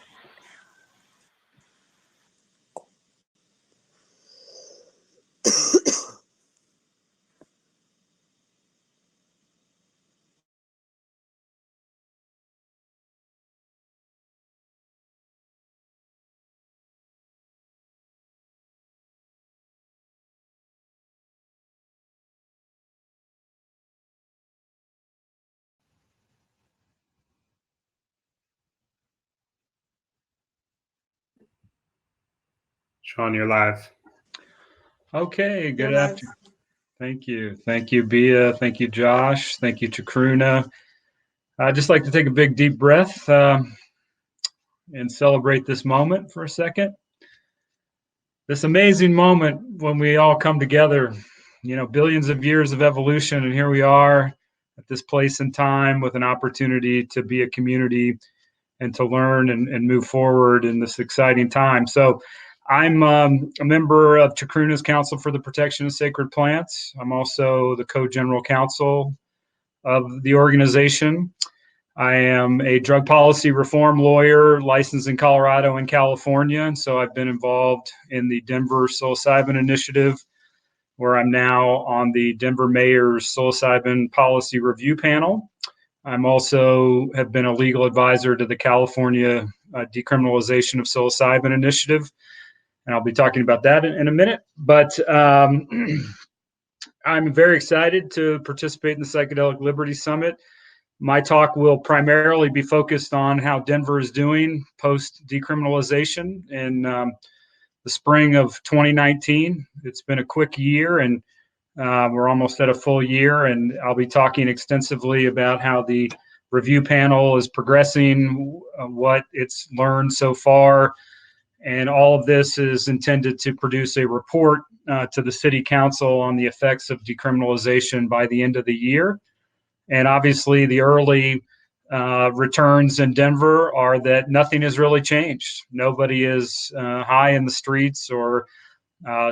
Sean, you're live. Okay, good You're live. afternoon. Thank you. Thank you, Bia. Thank you, Josh. Thank you, Chacruna. I'd just like to take a big, deep breath and celebrate this moment for a second. This amazing moment when we all come together, billions of years of evolution, and here we are at this place and time with an opportunity to be a community and to learn and move forward in this exciting time. So I'm a member of Chacruna's Council for the Protection of Sacred Plants. I'm also the co-general counsel of the organization. I am a drug policy reform lawyer licensed in Colorado and California. And so I've been involved in the Denver psilocybin initiative, where I'm now on the Denver Mayor's psilocybin policy review panel. I'm also have been a legal advisor to the California decriminalization of psilocybin initiative. And I'll be talking about that in a minute. But I'm very excited to participate in the Psychedelic Liberty Summit. My talk will primarily be focused on how Denver is doing post-decriminalization in the spring of 2019. It's been a quick year, and we're almost at a full year, and I'll be talking extensively about how the review panel is progressing, what it's learned so far, and all of this is intended to produce a report to the City Council on the effects of decriminalization by the end of the year. And obviously, the early returns in Denver are that nothing has really changed. Nobody is high in the streets or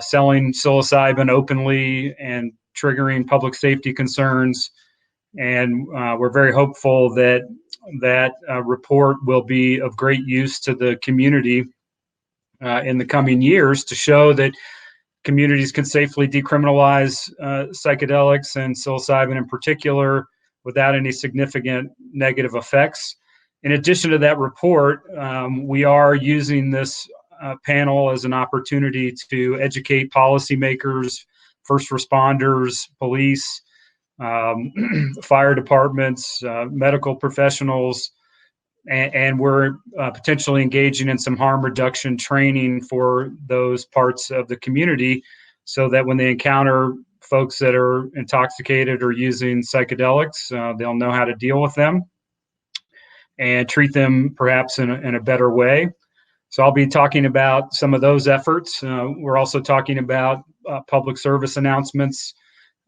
selling psilocybin openly and triggering public safety concerns. And we're very hopeful that that report will be of great use to the community in the coming years to show that communities can safely decriminalize psychedelics and psilocybin in particular without any significant negative effects. In addition to that report, we are using this panel as an opportunity to educate policymakers, first responders, police, fire departments, medical professionals, and we're potentially engaging in some harm reduction training for those parts of the community so that when they encounter folks that are intoxicated or using psychedelics, they'll know how to deal with them and treat them perhaps in a better way. So I'll be talking about some of those efforts. We're also talking about public service announcements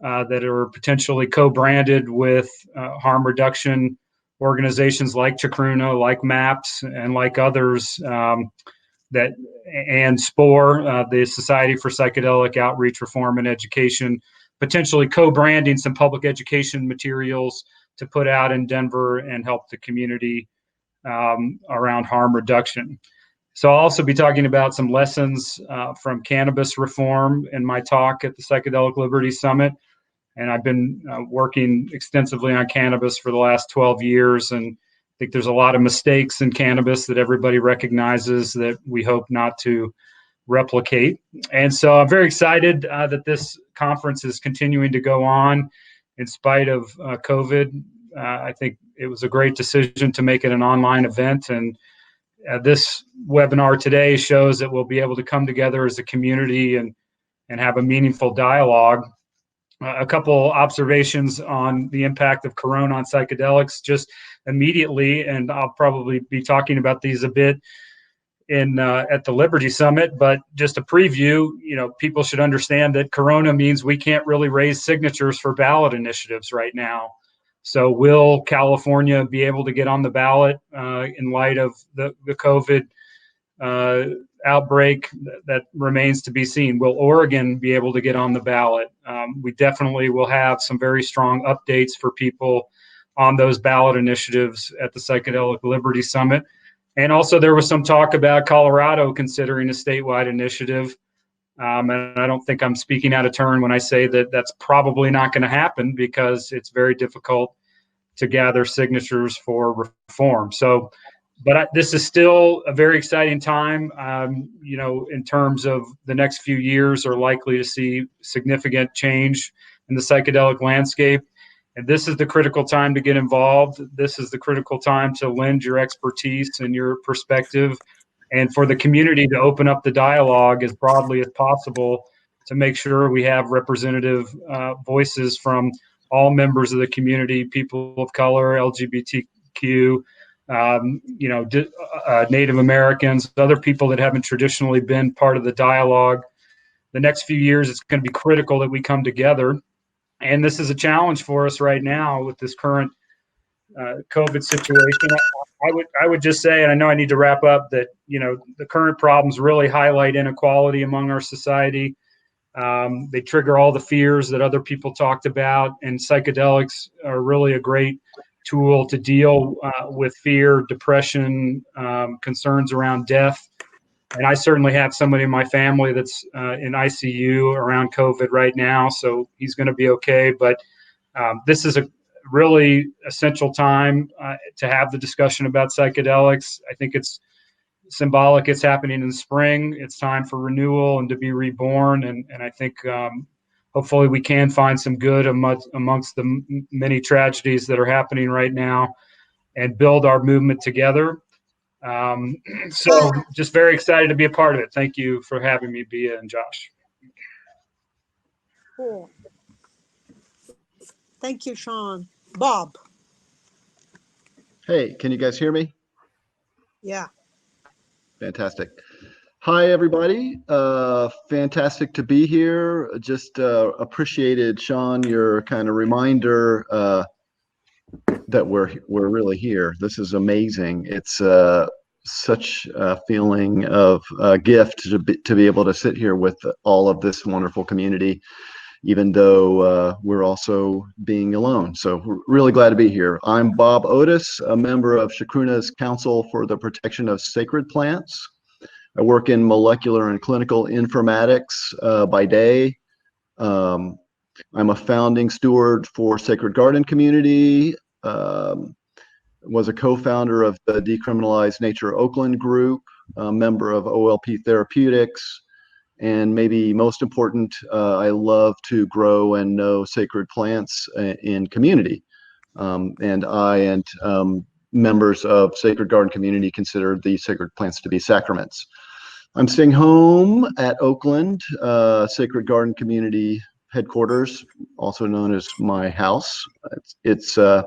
that are potentially co-branded with harm reduction organizations like Chacruna, like MAPS, and like others and SPORE, the Society for Psychedelic Outreach, Reform, and Education, potentially co-branding some public education materials to put out in Denver and help the community around harm reduction. So I'll also be talking about some lessons from cannabis reform in my talk at the Psychedelic Liberty Summit. And I've been working extensively on cannabis for the last 12 years. And I think there's a lot of mistakes in cannabis that everybody recognizes that we hope not to replicate. And so I'm very excited that this conference is continuing to go on in spite of COVID. I think it was a great decision to make it an online event. And this webinar today shows that we'll be able to come together as a community and have a meaningful dialogue. A couple observations on the impact of Corona on psychedelics just immediately, and I'll probably be talking about these a bit in at the Liberty Summit, but just a preview, people should understand that Corona means we can't really raise signatures for ballot initiatives right now. So will California be able to get on the ballot in light of the COVID outbreak? That remains to be seen. Will Oregon be able to get on the ballot? We definitely will have some very strong updates for people on those ballot initiatives at the Psychedelic Liberty Summit. And also there was some talk about Colorado considering a statewide initiative. And I don't think I'm speaking out of turn when I say that that's probably not going to happen because it's very difficult to gather signatures for reform. So, but this is still a very exciting time, in terms of the next few years are likely to see significant change in the psychedelic landscape. And this is the critical time to get involved. This is the critical time to lend your expertise and your perspective, and for the community to open up the dialogue as broadly as possible to make sure we have representative voices from all members of the community, people of color, LGBTQ, Native Americans, other people that haven't traditionally been part of the dialogue. The next few years, it's going to be critical that we come together And this is a challenge for us right now with this current COVID situation. I would just say, and I know I need to wrap up, that the current problems really highlight inequality among our society. They trigger all the fears that other people talked about, and psychedelics are really a great tool to deal with fear, depression, concerns around death. And I certainly have somebody in my family that's in ICU around COVID right now, so he's going to be okay. But this is a really essential time to have the discussion about psychedelics. I think it's symbolic. It's happening in the spring. It's time for renewal and to be reborn. And I think hopefully we can find some good amongst the many tragedies that are happening right now and build our movement together. So just very excited to be a part of it. Thank you for having me, Bia and Josh. Cool. Thank you, Sean. Bob. Hey, can you guys hear me? Yeah. Fantastic. Hi, everybody. Fantastic to be here. Just appreciated, Sean, your kind of reminder that we're really here. This is amazing. It's such a feeling of a gift to be able to sit here with all of this wonderful community, even though we're also being alone. So we're really glad to be here. I'm Bob Otis, a member of Chacruna's Council for the Protection of Sacred Plants. I work in molecular and clinical informatics by day. I'm a founding steward for Sacred Garden Community, was a co-founder of the Decriminalized Nature Oakland group, a member of OLP Therapeutics, and maybe most important, I love to grow and know sacred plants in community. And I and members of Sacred Garden Community consider these sacred plants to be sacraments. I'm staying home at Oakland, Sacred Garden Community headquarters, also known as my house. It's a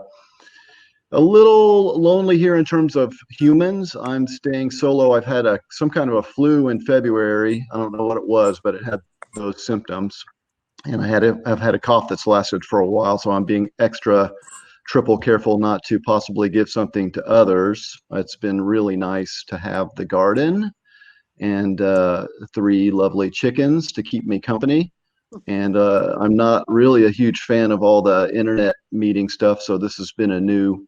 little lonely here in terms of humans. I'm staying solo. I've had some kind of a flu in February. I don't know what it was, but it had those symptoms. And I've had a cough that's lasted for a while, so I'm being triple careful not to possibly give something to others. It's been really nice to have the garden and 3 lovely chickens to keep me company. And I'm not really a huge fan of all the internet meeting stuff, so this has been a new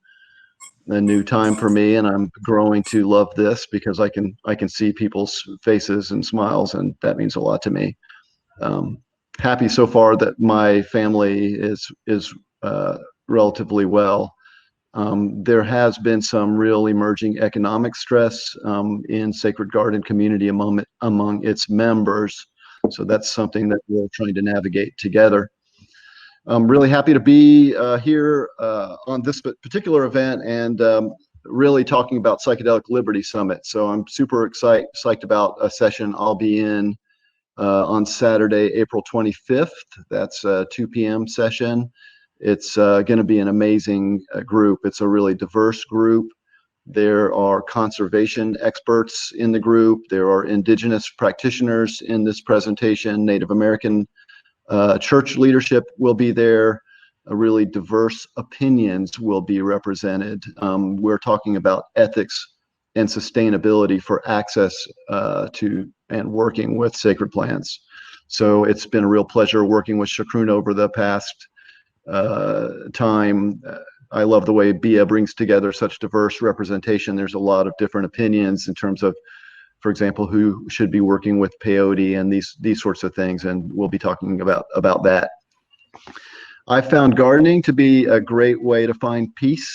time for me, and I'm growing to love this because I can see people's faces and smiles, and that means a lot to me. Happy so far that my family is relatively well. There has been some real emerging economic stress in Sacred Garden Community among its members, so that's something that we're trying to navigate together. I'm really happy to be here on this particular event and really talking about Psychedelic Liberty Summit. So I'm super psyched about a session I'll be in on Saturday, April 25th. That's a 2 p.m. session. It's going to be an amazing group. It's a really diverse group. There are conservation experts in the group. There are indigenous practitioners in this presentation. Native American church leadership will be there. Really diverse opinions will be represented. We're talking about ethics and sustainability for access to and working with sacred plants. So it's been a real pleasure working with Chacruna over the past time. I love the way Bia brings together such diverse representation. There's a lot of different opinions in terms of, for example, who should be working with peyote and these sorts of things, and we'll be talking about that. I found gardening to be a great way to find peace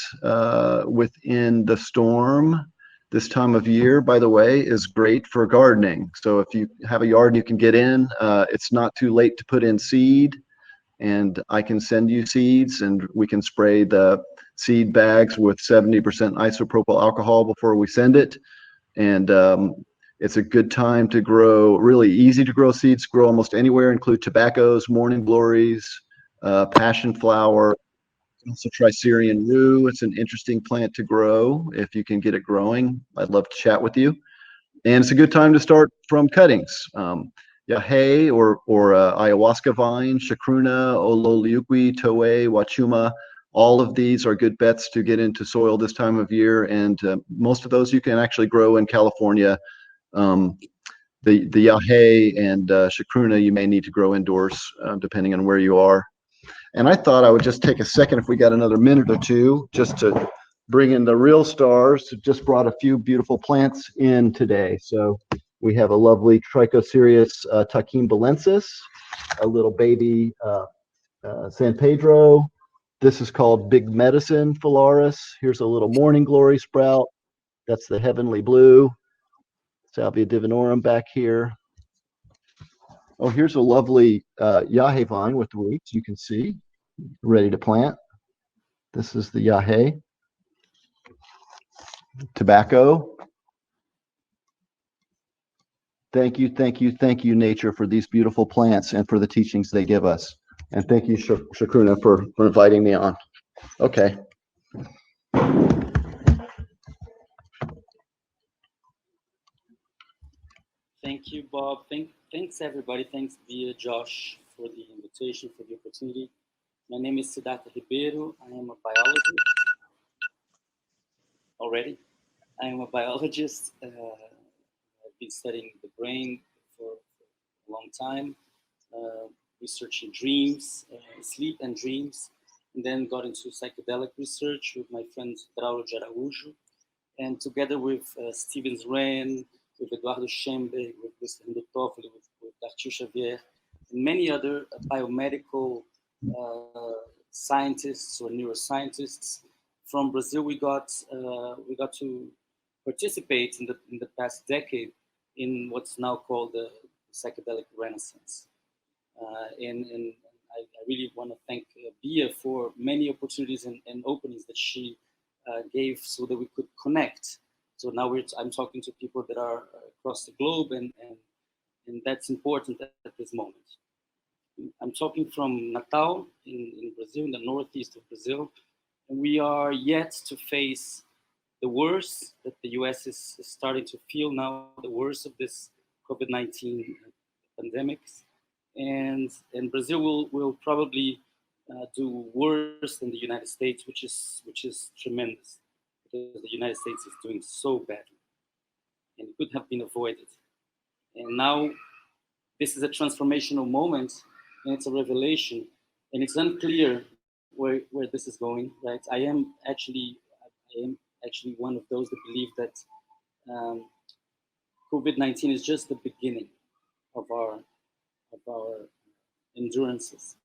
within the storm. This time of year, by the way, is great for gardening. So if you have a yard you can get in, it's not too late to put in seed, and I can send you seeds, and we can spray the seed bags with 70% isopropyl alcohol before we send it. And it's a good time to grow, really easy to grow seeds, grow almost anywhere, include tobaccos, morning glories, passion flower, also try Syrian rue. It's an interesting plant to grow if you can get it growing. I'd love to chat with you. And it's a good time to start from cuttings. yahe or ayahuasca vine, chacruna, ololiuqui, toe, wachuma. All of these are good bets to get into soil this time of year, and most of those you can actually grow in California. The yahe and chacruna you may need to grow indoors, depending on where you are. And I thought I would just take a second, if we got another minute or two, just to bring in the real stars. Just brought a few beautiful plants in today. So we have a lovely Trichocereus taquimbalensis, a little baby San Pedro. This is called Big Medicine Phalaris. Here's a little morning glory sprout. That's the heavenly blue. Salvia divinorum back here. Oh, here's a lovely yahe vine with the roots, you can see, ready to plant. This is the yahe. Tobacco. Thank you, thank you, thank you, nature, for these beautiful plants and for the teachings they give us. And thank you, Chacruna, for inviting me on. Okay. Thank you, Bob. Thanks, everybody. Thanks, dear Josh, for the invitation, for the opportunity. My name is Siddhartha Ribeiro. I am a biologist. Already? I am a biologist. I've been studying the brain for a long time, researching dreams, sleep and dreams, and then got into psychedelic research with my friend Braulio de Araújo, and together with Steven Wren, with Eduardo Schemberg, with Mr. Toffoli, with Arthur Xavier, and many other biomedical scientists or neuroscientists from Brazil. We got to participate in the past decade in what's now called the psychedelic renaissance. And I really want to thank Bia for many opportunities and openings that she gave so that we could connect. So now I'm talking to people that are across the globe, and that's important at this moment. I'm talking from Natal in Brazil, in the northeast of Brazil, and we are yet to face the worst that the US is starting to feel now, the worst of this COVID-19 pandemic. And Brazil will probably do worse than the United States, which is tremendous, because the United States is doing so badly, and it could have been avoided. And now this is a transformational moment, and it's a revelation, and it's unclear where this is going. Right? I am actually one of those that believe that COVID-19 is just the beginning of our endurances,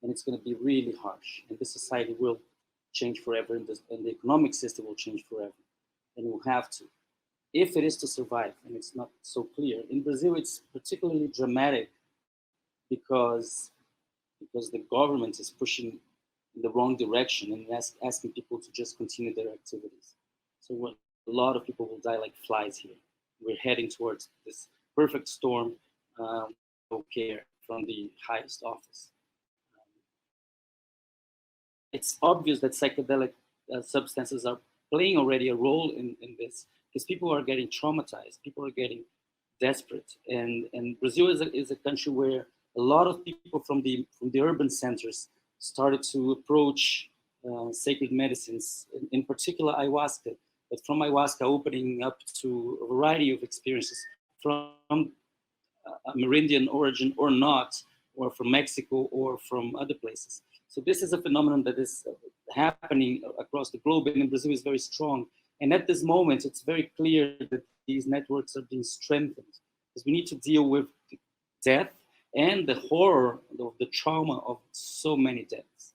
and it's going to be really harsh, and the society will change forever, and the economic system will change forever, and we'll have to, if it is to survive, and it's not so clear. In Brazil, it's particularly dramatic because the government is pushing in the wrong direction and asking people to just continue their activities. So a lot of people will die like flies here. We're heading towards this perfect storm of care from the highest office. It's obvious that psychedelic substances are playing already a role in this, because people are getting traumatized, people are getting desperate, and Brazil is a country where a lot of people from the urban centers started to approach sacred medicines, in particular ayahuasca, but from ayahuasca opening up to a variety of experiences from Amerindian origin or not, or from Mexico or from other places. So this is a phenomenon that is happening across the globe, and in Brazil is very strong. And at this moment, it's very clear that these networks are being strengthened, because we need to deal with death and the horror of the trauma of so many deaths.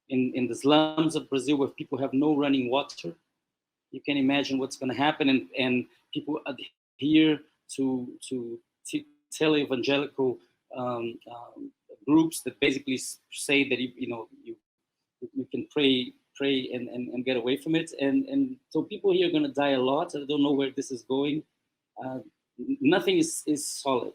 In the slums of Brazil, where people have no running water, you can imagine what's going to happen, and people adhere to tele-evangelical groups that basically say that you can pray and get away from it, and so people here are going to die a lot. I don't know where this is going. Nothing is solid.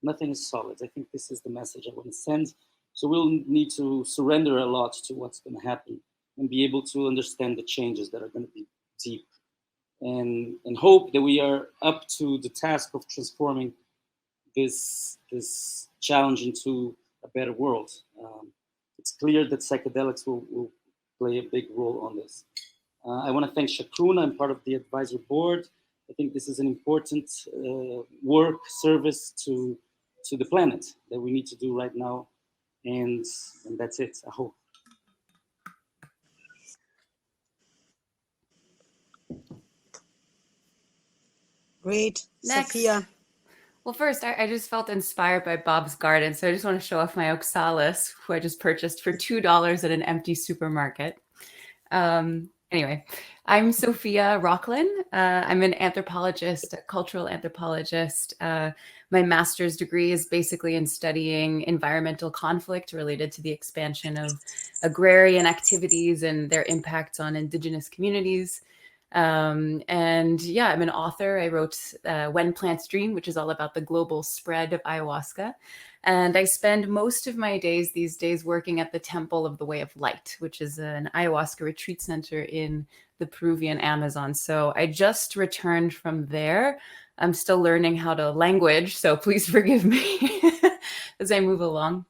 Nothing is solid. I think this is the message I want to send. So we'll need to surrender a lot to what's going to happen and be able to understand the changes that are going to be deep, and hope that we are up to the task of transforming this challenge into a better world. It's clear that psychedelics will play a big role on this. I want to thank Chacruna. I'm part of the advisory board. I think this is an important service to the planet that we need to do right now. And that's it, I hope. Great. Next. Sophia. Well, first, I just felt inspired by Bob's Garden, so I just want to show off my oxalis, who I just purchased for $2 at an empty supermarket. Anyway, I'm Sophia Rocklin. I'm an anthropologist, a cultural anthropologist. My master's degree is basically in studying environmental conflict related to the expansion of agrarian activities and their impacts on indigenous communities. And yeah, I'm an author. I wrote When Plants Dream, which is all about the global spread of ayahuasca. And I spend most of my days these days working at the Temple of the Way of Light, which is an ayahuasca retreat center in the Peruvian Amazon. So I just returned from there. I'm still learning how to language, so please forgive me as I move along.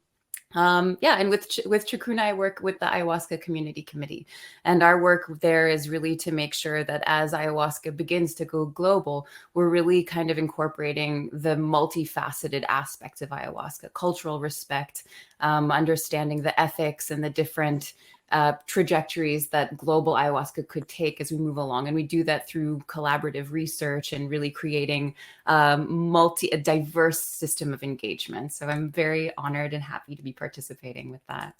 Yeah, and with Chacruna, I work with the Ayahuasca Community Committee. And our work there is really to make sure that as ayahuasca begins to go global, we're really kind of incorporating the multifaceted aspects of ayahuasca, cultural respect, understanding the ethics and the different trajectories that global ayahuasca could take as we move along. And we do that through collaborative research and really creating a diverse system of engagement. So I'm very honored and happy to be participating with that.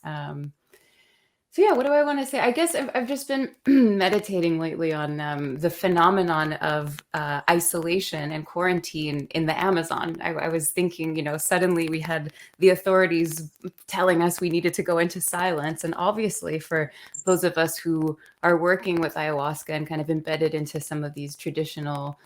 So yeah, what do I want to say? I guess I've just been meditating lately on the phenomenon of isolation and quarantine in the Amazon. I was thinking, suddenly we had the authorities telling us we needed to go into silence. And obviously for those of us who are working with ayahuasca and kind of embedded into some of these traditional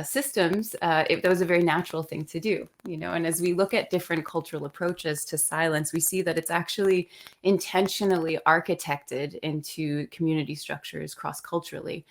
systems, that was a very natural thing to do, and as we look at different cultural approaches to silence, we see that it's actually intentionally architected into community structures cross-culturally.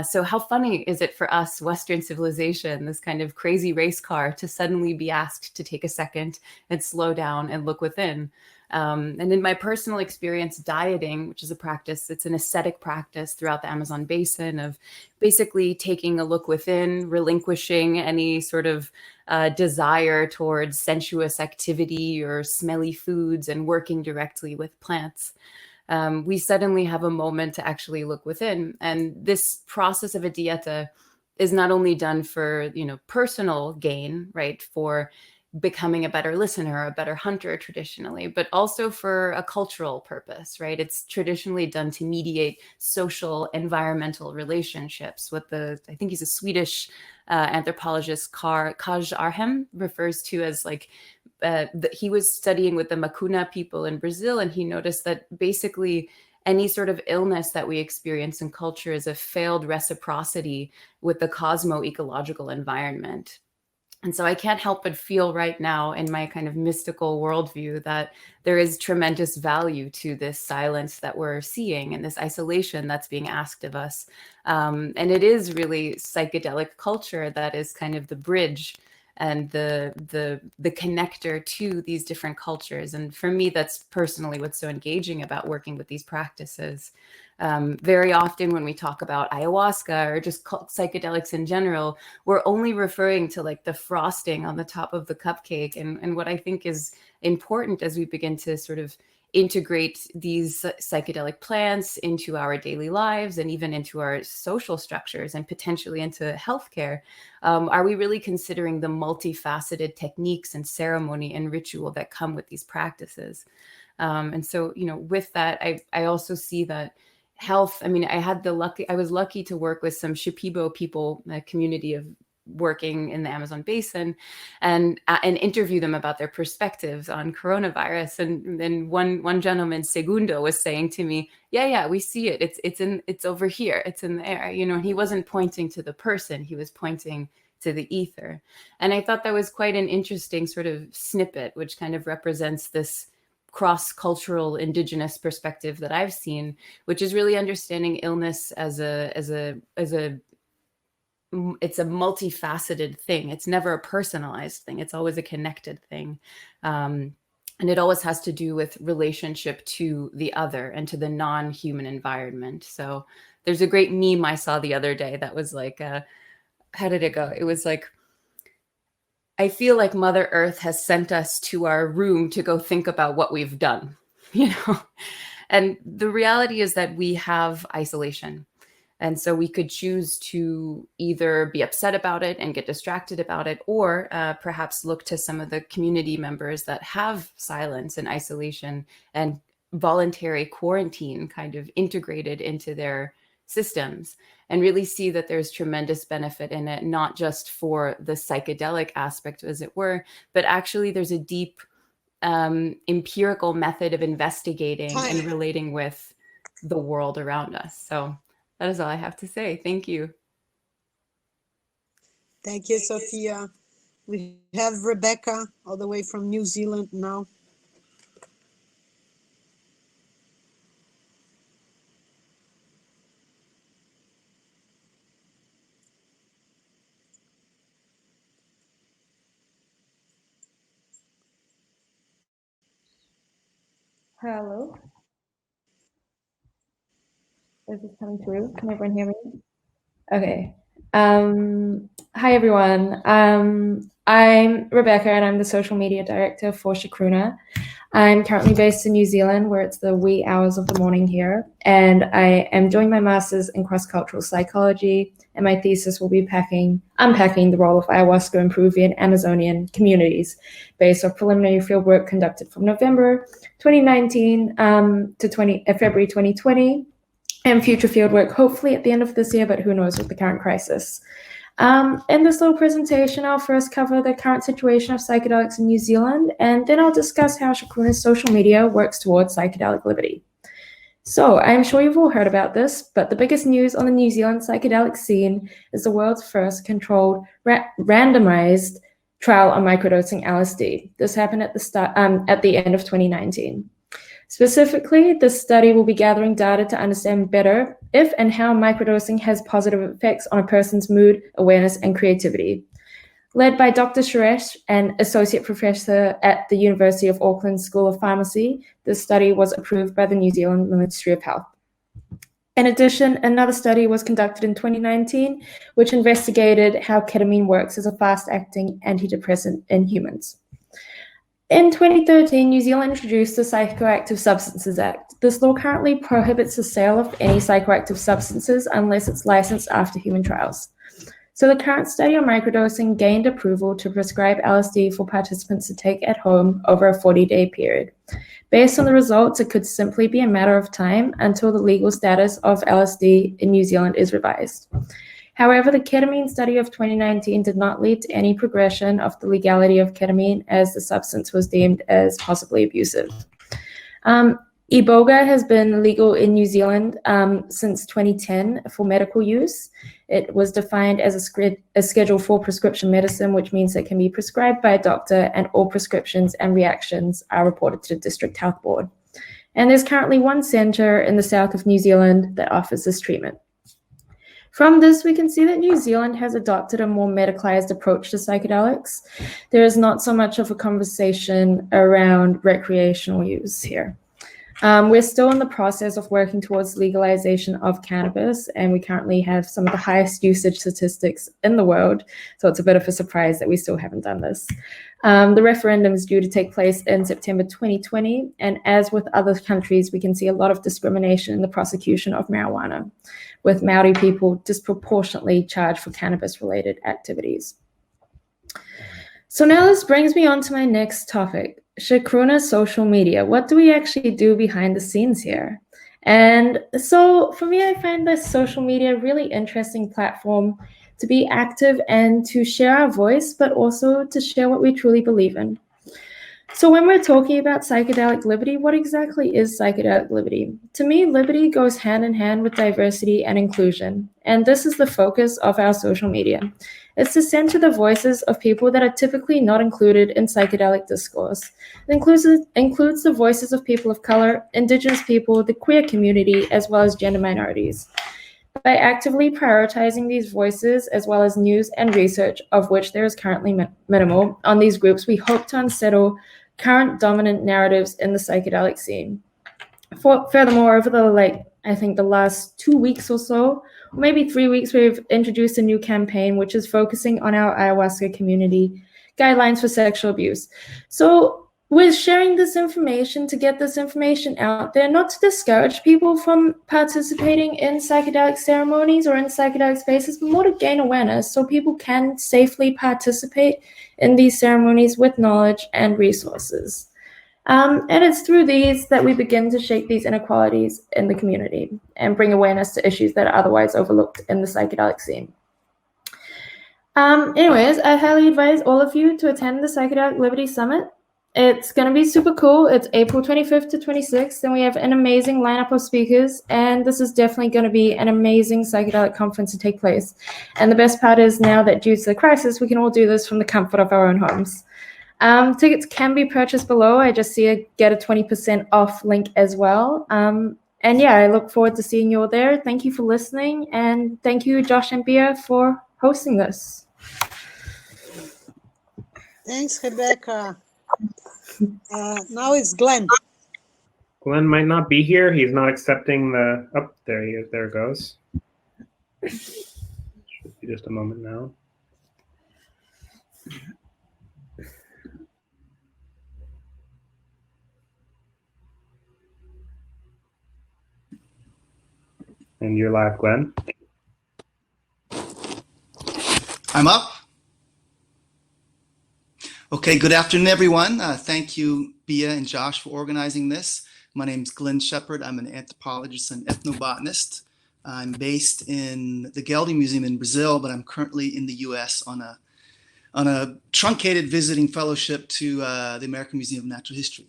So how funny is it for us, Western civilization, this kind of crazy race car, to suddenly be asked to take a second and slow down and look within? And in my personal experience, dieting, which is a practice, it's an ascetic practice throughout the Amazon basin of basically taking a look within, relinquishing any sort of desire towards sensuous activity or smelly foods and working directly with plants. We suddenly have a moment to actually look within. And this process of a dieta is not only done for, personal gain, right, for becoming a better listener, a better hunter traditionally, but also for a cultural purpose, right? It's traditionally done to mediate social, environmental relationships. What I think he's a Swedish anthropologist, Kaj Arhem, refers to as he was studying with the Macuna people in Brazil, and he noticed that basically any sort of illness that we experience in culture is a failed reciprocity with the cosmo-ecological environment. And so I can't help but feel right now in my kind of mystical worldview that there is tremendous value to this silence that we're seeing and this isolation that's being asked of us. And it is really psychedelic culture that is kind of the bridge and the connector to these different cultures. And for me, that's personally what's so engaging about working with these practices. Very often when we talk about ayahuasca or just psychedelics in general, we're only referring to the frosting on the top of the cupcake. And what I think is important as we begin to sort of integrate these psychedelic plants into our daily lives and even into our social structures and potentially into healthcare, are we really considering the multifaceted techniques and ceremony and ritual that come with these practices? And so, with that, I also see that health, I was lucky to work with some Shipibo people, a community of working in the Amazon basin, and interview them about their perspectives on coronavirus. And then one gentleman, Segundo, was saying to me, yeah, we see it. It's over here. It's in the air, and he wasn't pointing to the person, he was pointing to the ether. And I thought that was quite an interesting sort of snippet, which kind of represents this cross-cultural indigenous perspective that I've seen, which is really understanding illness as a it's a multifaceted thing. It's never a personalized thing. It's always a connected thing. And it always has to do with relationship to the other and to the non-human environment. So there's a great meme I saw the other day that was like, how did it go? It was like, I feel like Mother Earth has sent us to our room to go think about what we've done, you know? And the reality is that we have isolation. And so we could choose to either be upset about it and get distracted about it, or perhaps look to some of the community members that have silence and isolation and voluntary quarantine kind of integrated into their systems, and really see that there's tremendous benefit in it, not just for the psychedelic aspect, as it were, but actually there's a deep empirical method of investigating and relating with the world around us. So that is all I have to say. Thank you. Thank you, Sophia. We have Rebecca all the way from New Zealand now. Hello. Is this coming through? Can everyone hear me? Okay. Hi, everyone. I'm Rebecca, and I'm the social media director for Chacruna. I'm currently based in New Zealand, where it's the wee hours of the morning here, and I am doing my master's in cross-cultural psychology, and my thesis will be unpacking the role of ayahuasca in Peruvian Amazonian communities based on preliminary fieldwork conducted from November 2019 to February 2020, and future fieldwork hopefully at the end of this year, but who knows with the current crisis. In this little presentation, I'll first cover the current situation of psychedelics in New Zealand, and then I'll discuss how Chacruna's social media works towards psychedelic liberty. So I'm sure you've all heard about this, but the biggest news on the New Zealand psychedelic scene is the world's first controlled randomized trial on microdosing LSD. This happened at the end of 2019. Specifically, this study will be gathering data to understand better if and how microdosing has positive effects on a person's mood, awareness, and creativity. Led by Dr. Suresh, an associate professor at the University of Auckland School of Pharmacy, this study was approved by the New Zealand Ministry of Health. In addition, another study was conducted in 2019, which investigated how ketamine works as a fast-acting antidepressant in humans. In 2013, New Zealand introduced the Psychoactive Substances Act. This law currently prohibits the sale of any psychoactive substances unless it's licensed after human trials. So the current study on microdosing gained approval to prescribe LSD for participants to take at home over a 40-day period. Based on the results, it could simply be a matter of time until the legal status of LSD in New Zealand is revised. However, the ketamine study of 2019 did not lead to any progression of the legality of ketamine, as the substance was deemed as possibly abusive. Iboga has been legal in New Zealand since 2010 for medical use. It was defined as a Schedule 4 prescription medicine, which means it can be prescribed by a doctor, and all prescriptions and reactions are reported to the District Health Board. And there's currently one centre in the south of New Zealand that offers this treatment. From this, we can see that New Zealand has adopted a more medicalized approach to psychedelics. There is not so much of a conversation around recreational use here. We're still in the process of working towards legalization of cannabis, and we currently have some of the highest usage statistics in the world, so it's a bit of a surprise that we still haven't done this. The referendum is due to take place in September 2020, and as with other countries, we can see a lot of discrimination in the prosecution of marijuana, with Maori people disproportionately charged for cannabis-related activities. So now this brings me on to my next topic, Chacruna social media. What do we actually do behind the scenes here? And so for me, I find this social media a really interesting platform to be active and to share our voice, but also to share what we truly believe in. So when we're talking about psychedelic liberty, what exactly is psychedelic liberty? To me, liberty goes hand in hand with diversity and inclusion. And this is the focus of our social media. It's to center the voices of people that are typically not included in psychedelic discourse. It includes the voices of people of color, Indigenous people, the queer community, as well as gender minorities. By actively prioritizing these voices, as well as news and research, of which there is currently minimal, on these groups, we hope to unsettle current dominant narratives in the psychedelic scene. Furthermore, over the last 2 weeks or so, or maybe 3 weeks, we've introduced a new campaign which is focusing on our ayahuasca community guidelines for sexual abuse. So we're sharing this information to get this information out there, not to discourage people from participating in psychedelic ceremonies or in psychedelic spaces, but more to gain awareness so people can safely participate in these ceremonies with knowledge and resources. And it's through these that we begin to shape these inequalities in the community and bring awareness to issues that are otherwise overlooked in the psychedelic scene. Anyways, I highly advise all of you to attend the Psychedelic Liberty Summit. It's going to be super cool. It's April 25th to 26th, and we have an amazing lineup of speakers, and this is definitely going to be an amazing psychedelic conference to take place. And the best part is now that due to the crisis, we can all do this from the comfort of our own homes. Tickets can be purchased below. I just see a get a 20% off link as well. And yeah, I look forward to seeing you all there. Thank you for listening, and thank you, Josh and Bia, for hosting this. Thanks, Rebecca. Now it's Glenn. Glenn might not be here. He's not accepting the. Oh, there he is. There it goes. Should be just a moment now. And you're live, Glenn. I'm up. Okay, good afternoon, everyone. Thank you, Bia and Josh, for organizing this. My name is Glenn Shepard. I'm an anthropologist and ethnobotanist. I'm based in the Gelde Museum in Brazil, but I'm currently in the US on a truncated visiting fellowship to the American Museum of Natural History.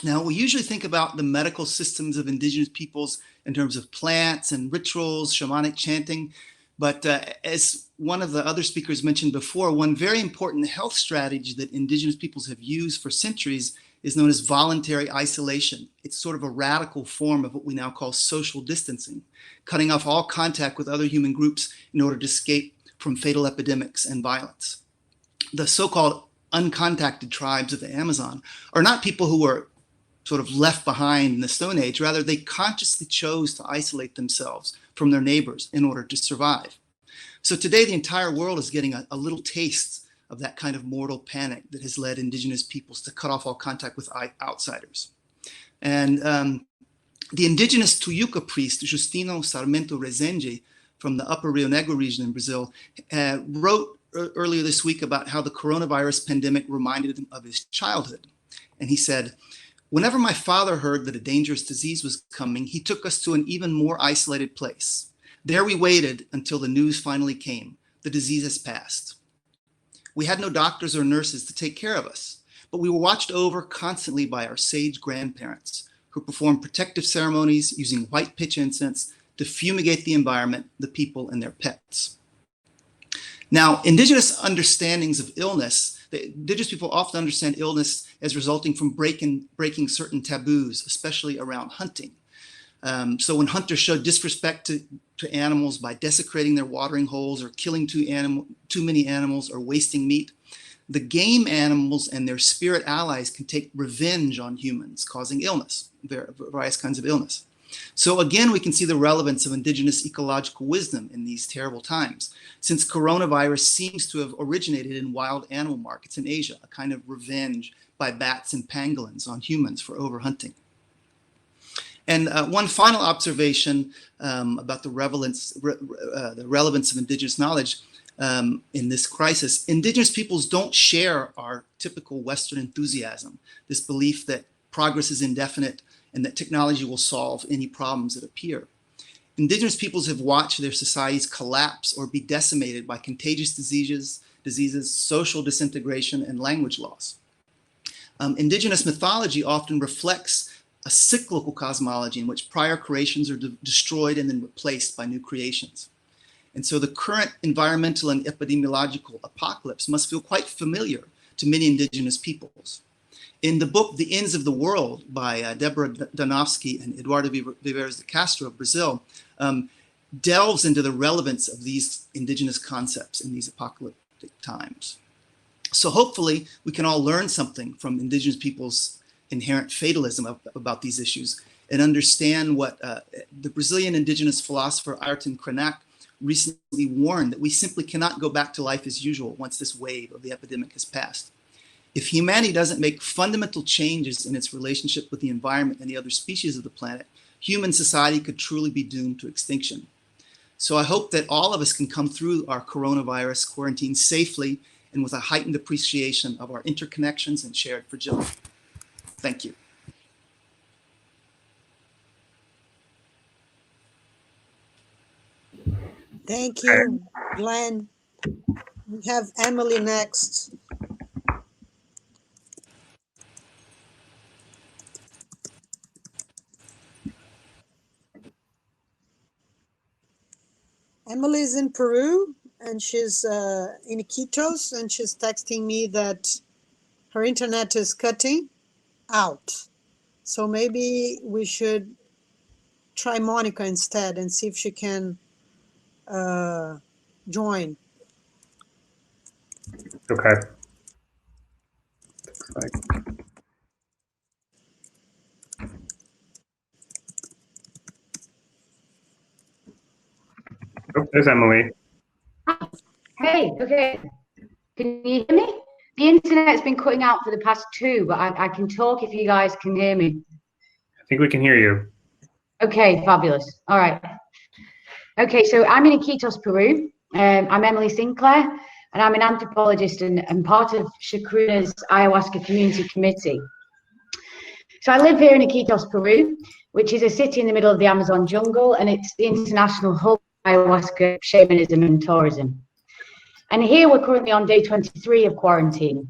Now, we usually think about the medical systems of indigenous peoples in terms of plants and rituals, shamanic chanting, but as one of the other speakers mentioned before, one very important health strategy that indigenous peoples have used for centuries is known as voluntary isolation. It's sort of a radical form of what we now call social distancing, cutting off all contact with other human groups in order to escape from fatal epidemics and violence. The so-called uncontacted tribes of the Amazon are not people who were sort of left behind in the Stone Age. Rather, they consciously chose to isolate themselves from their neighbors in order to survive. So today, the entire world is getting a little taste of that kind of mortal panic that has led indigenous peoples to cut off all contact with outsiders. And the indigenous Tuyuca priest, Justino Sarmento Rezende, from the upper Rio Negro region in Brazil, wrote earlier this week about how the coronavirus pandemic reminded him of his childhood. And he said, "Whenever my father heard that a dangerous disease was coming, he took us to an even more isolated place. There we waited until the news finally came. The disease has passed. We had no doctors or nurses to take care of us, but we were watched over constantly by our sage grandparents, who performed protective ceremonies using white pitch incense to fumigate the environment, the people, and their pets." Now, indigenous understandings of illness, the indigenous people often understand illness as resulting from breaking certain taboos, especially around hunting. So when hunters show disrespect to animals by desecrating their watering holes or killing too many animals or wasting meat, the game animals and their spirit allies can take revenge on humans, causing illness, various kinds of illness. So again, we can see the relevance of indigenous ecological wisdom in these terrible times, since coronavirus seems to have originated in wild animal markets in Asia, a kind of revenge by bats and pangolins on humans for overhunting. And one final observation about the relevance of indigenous knowledge in this crisis: indigenous peoples don't share our typical Western enthusiasm, this belief that progress is indefinite and that technology will solve any problems that appear. Indigenous peoples have watched their societies collapse or be decimated by contagious diseases, social disintegration, and language loss. Indigenous mythology often reflects a cyclical cosmology in which prior creations are destroyed and then replaced by new creations. And so the current environmental and epidemiological apocalypse must feel quite familiar to many indigenous peoples. In the book, The Ends of the World by Deborah Danofsky and Eduardo Viveros de Castro of Brazil, delves into the relevance of these indigenous concepts in these apocalyptic times. So hopefully we can all learn something from indigenous people's inherent fatalism about these issues and understand what the Brazilian indigenous philosopher Ayrton Krenak recently warned, that we simply cannot go back to life as usual once this wave of the epidemic has passed. If humanity doesn't make fundamental changes in its relationship with the environment and the other species of the planet, human society could truly be doomed to extinction. So I hope that all of us can come through our coronavirus quarantine safely and with a heightened appreciation of our interconnections and shared fragility. Thank you. Thank you, Glenn. We have Emily next. Emily's in Peru, and she's in Iquitos, and she's texting me that her internet is cutting out. So maybe we should try Monica instead and see if she can join. Okay. Oh, there's Emily. Hey, okay. Can you hear me? The internet's been cutting out for the past 2, but I can talk if you guys can hear me. I think we can hear you. Okay, fabulous. All right. Okay, so I'm in Iquitos, Peru. I'm Emily Sinclair, and I'm an anthropologist and part of Chacruna's Ayahuasca Community Committee. So I live here in Iquitos, Peru, which is a city in the middle of the Amazon jungle, and it's the international hub of ayahuasca, shamanism, and tourism. And here we're currently on day 23 of quarantine.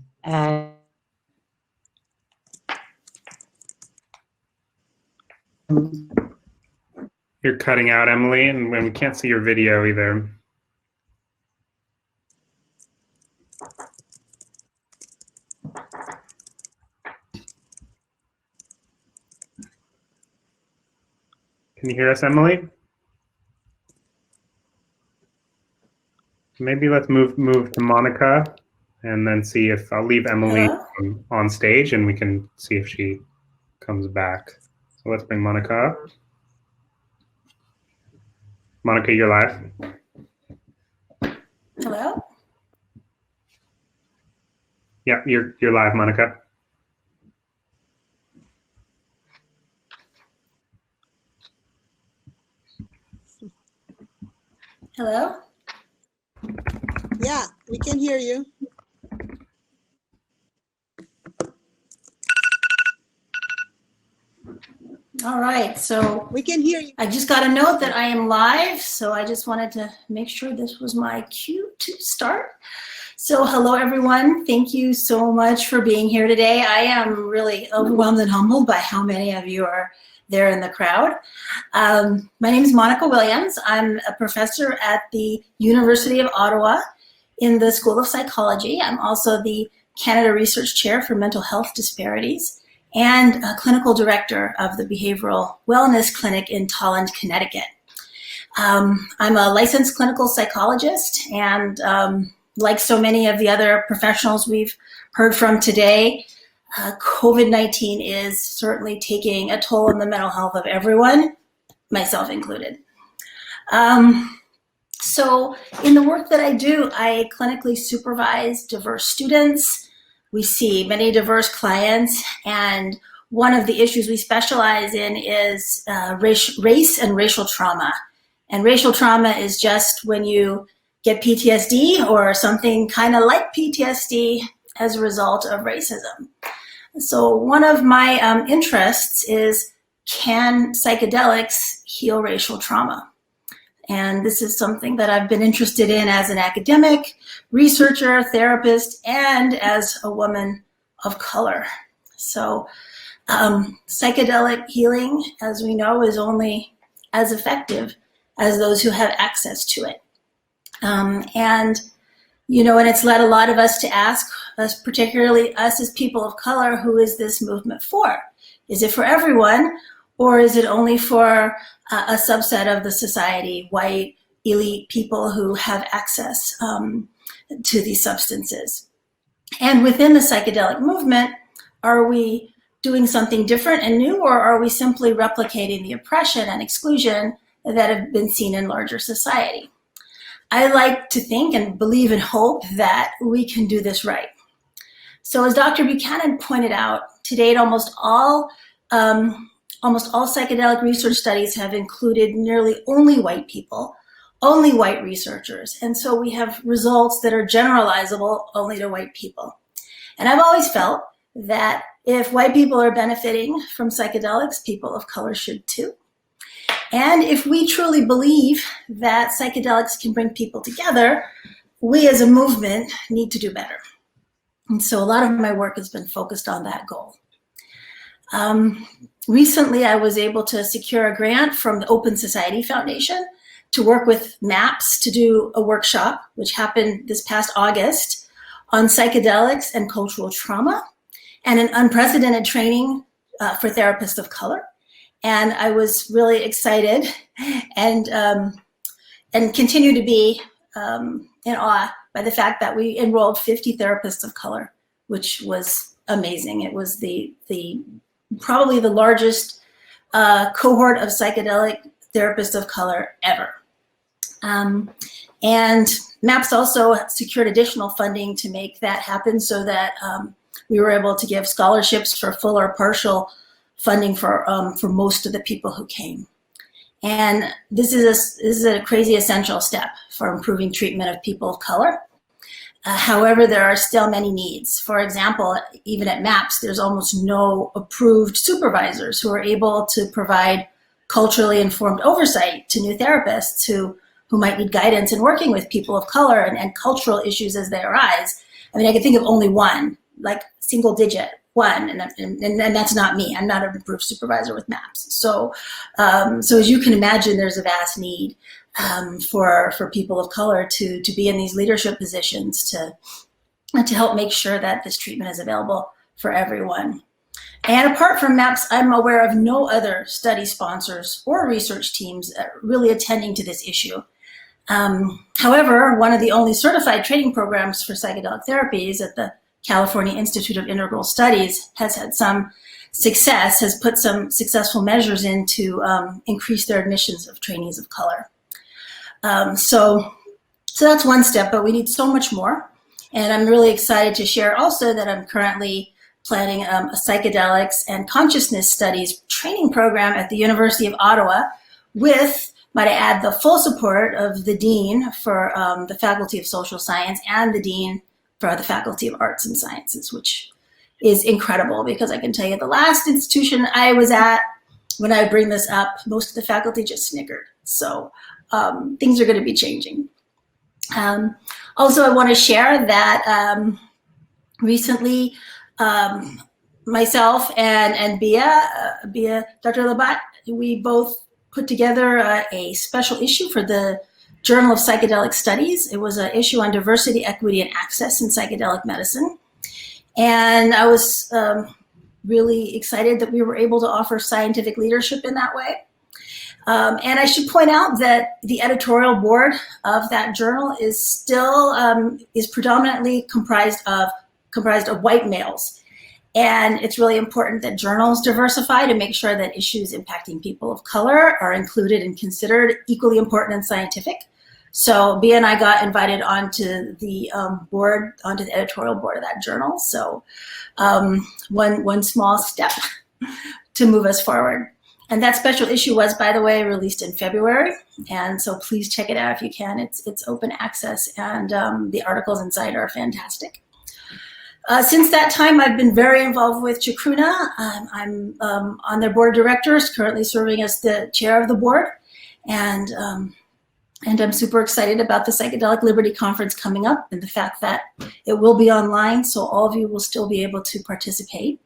You're cutting out, Emily, and we can't see your video either. Can you hear us, Emily? Maybe let's move to Monica and then see if I'll leave Emily on stage and we can see if she comes back. So let's bring Monica up. Monica, you're live. Hello? Yeah, you're live, Monica. Hello? Yeah, we can hear you. All right, so we can hear you. I just got a note that I am live, so I just wanted to make sure this was my cue to start. So hello, everyone. Thank you so much for being here today. I am really overwhelmed and humbled by how many of you are there in the crowd. My name is Monica Williams. I'm a professor at the University of Ottawa in the School of Psychology. I'm also the Canada Research Chair for Mental Health Disparities and a clinical director of the Behavioral Wellness Clinic in Tolland, Connecticut. I'm a licensed clinical psychologist, and like so many of the other professionals we've heard from today, COVID-19 is certainly taking a toll on the mental health of everyone, myself included. So in the work that I do, I clinically supervise diverse students. We see many diverse clients, and one of the issues we specialize in is race and racial trauma. And racial trauma is just when you get PTSD or something kind of like PTSD as a result of racism. So one of my interests is, can psychedelics heal racial trauma? And this is something that I've been interested in as an academic, researcher, therapist, and as a woman of color. So psychedelic healing, as we know, is only as effective as those who have access to it. And it's led a lot of us to ask us, particularly us as people of color, who is this movement for? Is it for everyone, Or is it only for a subset of the society, white, elite people who have access to these substances? And within the psychedelic movement, are we doing something different and new, or are we simply replicating the oppression and exclusion that have been seen in larger society? I like to think and believe and hope that we can do this right. So as Dr. Buchanan pointed out, to date, almost all psychedelic research studies have included nearly only white people, only white researchers. And so we have results that are generalizable only to white people. And I've always felt that if white people are benefiting from psychedelics, people of color should too. And if we truly believe that psychedelics can bring people together, we as a movement need to do better. And so a lot of my work has been focused on that goal. Recently, I was able to secure a grant from the Open Society Foundation to work with MAPS to do a workshop, which happened this past August, on psychedelics and cultural trauma, and an unprecedented training for therapists of color. And I was really excited and continue to be in awe by the fact that we enrolled 50 therapists of color, which was amazing. It was probably the largest cohort of psychedelic therapists of color ever. And MAPS also secured additional funding to make that happen, so that we were able to give scholarships for full or partial funding for most of the people who came. And this is a crazy essential step for improving treatment of people of color. However, there are still many needs. For example, even at MAPS, there's almost no approved supervisors who are able to provide culturally informed oversight to new therapists who might need guidance in working with people of color and cultural issues as they arise. I mean, I can think of only one, like single digit one, and that's not me. I'm not an approved supervisor with MAPS. So as you can imagine, there's a vast need for people of color to be in these leadership positions to help make sure that this treatment is available for everyone. And apart from MAPS, I'm aware of no other study sponsors or research teams really attending to this issue. However, one of the only certified training programs for psychedelic therapies at the California Institute of Integral Studies has had some success, has put some successful measures in to increase their admissions of trainees of color. So that's one step, but we need so much more. And I'm really excited to share also that I'm currently planning a psychedelics and consciousness studies training program at the University of Ottawa with, might I add, the full support of the Dean for the Faculty of Social Science and the Dean for the Faculty of Arts and Sciences, which is incredible because I can tell you the last institution I was at, when I bring this up, most of the faculty just snickered. So things are going to be changing. Also, I want to share that recently myself and Bia, Dr. Labat, we both put together a special issue for the Journal of Psychedelic Studies. It was an issue on diversity, equity, and access in psychedelic medicine. And I was really excited that we were able to offer scientific leadership in that way. And I should point out that the editorial board of that journal is still is predominantly comprised of white males. And it's really important that journals diversify to make sure that issues impacting people of color are included and considered equally important and scientific. So Bea and I got invited onto the board, onto the editorial board of that journal. So one small step to move us forward. And that special issue was, by the way, released in February. And so please check it out if you can. It's open access, and the articles inside are fantastic. Since that time, I've been very involved with Chacruna. I'm on their board of directors, currently serving as the chair of the board. And I'm super excited about the Psychedelic Liberty Conference coming up and the fact that it will be online, so all of you will still be able to participate.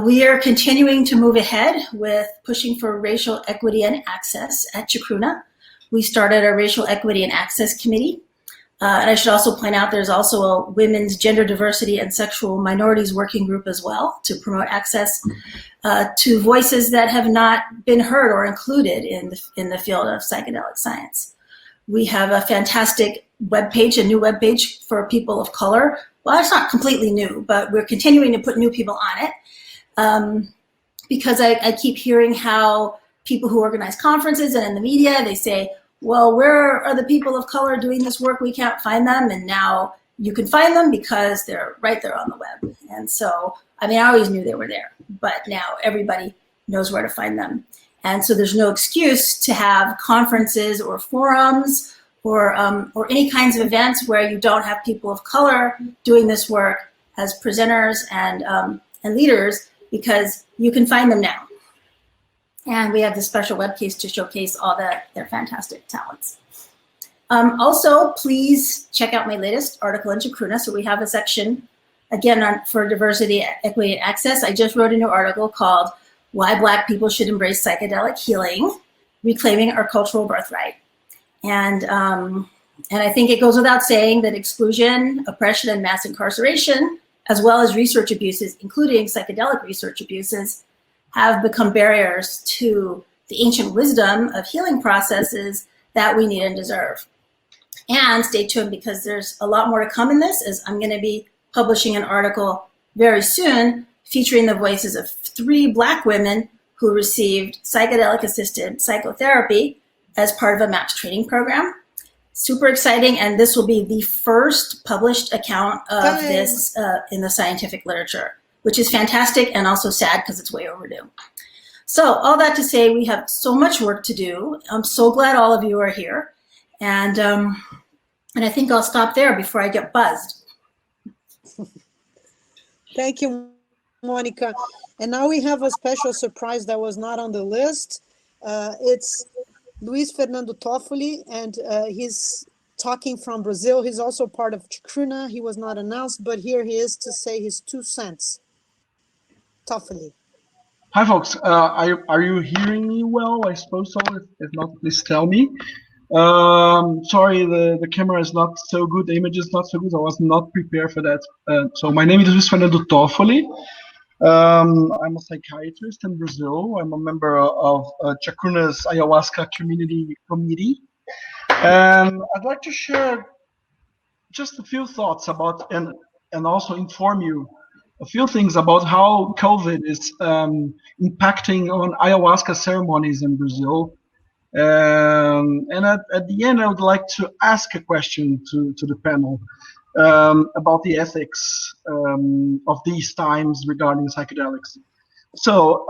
We are continuing to move ahead with pushing for racial equity and access at Chacruna. We started a racial equity and access committee. And I should also point out there's also a women's gender diversity and sexual minorities working group as well to promote access to voices that have not been heard or included in the field of psychedelic science. We have a fantastic webpage, a new webpage for people of color. Well, it's not completely new, but we're continuing to put new people on it because I keep hearing how people who organize conferences and in the media, they say, well, where are the people of color doing this work? We can't find them. And now you can find them because they're right there on the web. And so, I mean, I always knew they were there, but now everybody knows where to find them. And so there's no excuse to have conferences or forums or any kinds of events where you don't have people of color doing this work as presenters and leaders, because you can find them now. And we have this special webcase to showcase all their fantastic talents. Also, please check out my latest article in Chacruna. So we have a section, again, for diversity, equity, and access. I just wrote a new article called Why Black People Should Embrace Psychedelic Healing, Reclaiming Our Cultural Birthright. And I think it goes without saying that exclusion, oppression, and mass incarceration, as well as research abuses, including psychedelic research abuses, have become barriers to the ancient wisdom of healing processes that we need and deserve. And stay tuned, because there's a lot more to come in this, as I'm going to be publishing an article very soon featuring the voices of 3 Black women who received psychedelic-assisted psychotherapy as part of a MAPS training program. Super exciting, and this will be the first published account of this in the scientific literature, which is fantastic and also sad because it's way overdue. So all that to say, we have so much work to do. I'm so glad all of you are here. And I think I'll stop there before I get buzzed. Thank you, Monica. And now we have a special surprise that was not on the list. It's Luis Fernando Toffoli, and he's talking from Brazil. He's also part of Chacruna. He was not announced, but here he is to say his 2 cents. Toffoli. Hi, folks. Are you hearing me well? I suppose so. If not, please tell me. Sorry, the camera is not so good. The image is not so good. I was not prepared for that. So my name is Luis Fernando Toffoli. I'm a psychiatrist in Brazil. I'm a member of Chacruna's Ayahuasca Community Committee. And I'd like to share just a few thoughts about, and also inform you a few things about how COVID is impacting on ayahuasca ceremonies in Brazil. And at the end, I would like to ask a question to the panel about the ethics of these times regarding psychedelics. So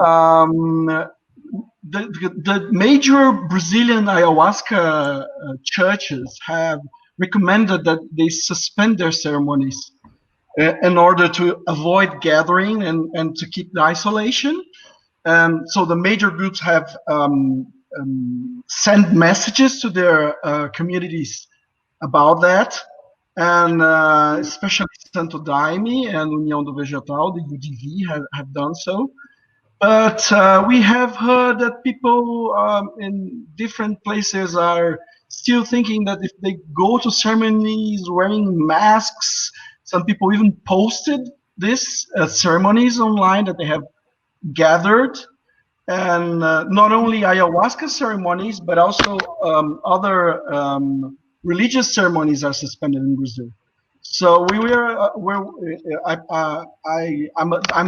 the major Brazilian ayahuasca churches have recommended that they suspend their ceremonies in order to avoid gathering and to keep the isolation. So the major groups have sent messages to their communities about that, and especially Santo Daime and União do Vegetal, the UDV, have done so. But we have heard that people in different places are still thinking that if they go to ceremonies wearing masks, some people even posted this ceremonies online that they have gathered. And not only ayahuasca ceremonies, but also other religious ceremonies are suspended in Brazil. So I'm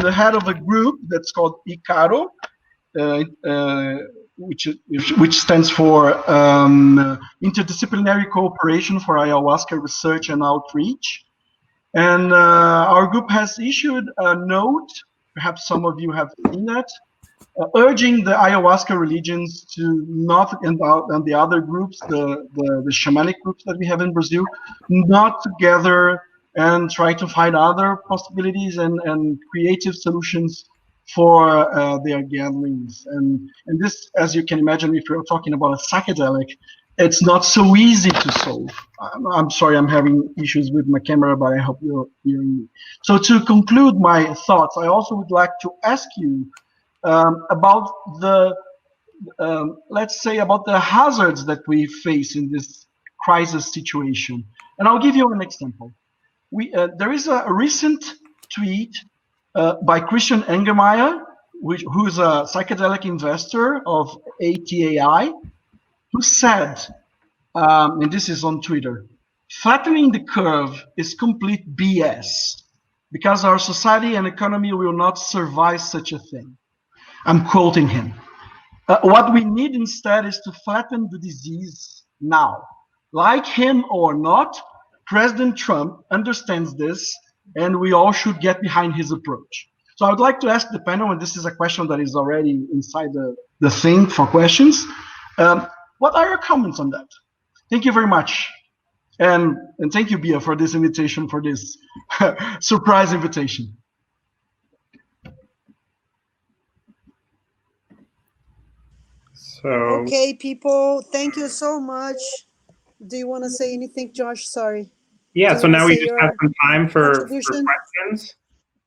the head of a group that's called ICARO, which stands for Interdisciplinary Cooperation for Ayahuasca Research and Outreach. And our group has issued a note, perhaps some of you have seen that, urging the ayahuasca religions to not, and the other groups, the shamanic groups that we have in Brazil, not to gather and try to find other possibilities and creative solutions for their gatherings. And this, as you can imagine, if you're talking about a psychedelic, it's not so easy to solve. I'm sorry, I'm having issues with my camera, but I hope you're hearing me. So to conclude my thoughts, I also would like to ask you about the, let's say, about the hazards that we face in this crisis situation. And I'll give you an example. There is a recent tweet by Christian Engermeyer, who's a psychedelic investor of ATAI, who said, and this is on Twitter, flattening the curve is complete BS because our society and economy will not survive such a thing. I'm quoting him. What we need instead is to flatten the disease now. Like him or not, President Trump understands this, and we all should get behind his approach. So I would like to ask the panel, and this is a question that is already inside the thing for questions. What are your comments on that? Thank you very much. And thank you, Bia, for this invitation, for this surprise invitation. So Okay, people, thank you so much. Do you want to say anything, Josh? Sorry. yeah, so now we just have some time for contribution? questions.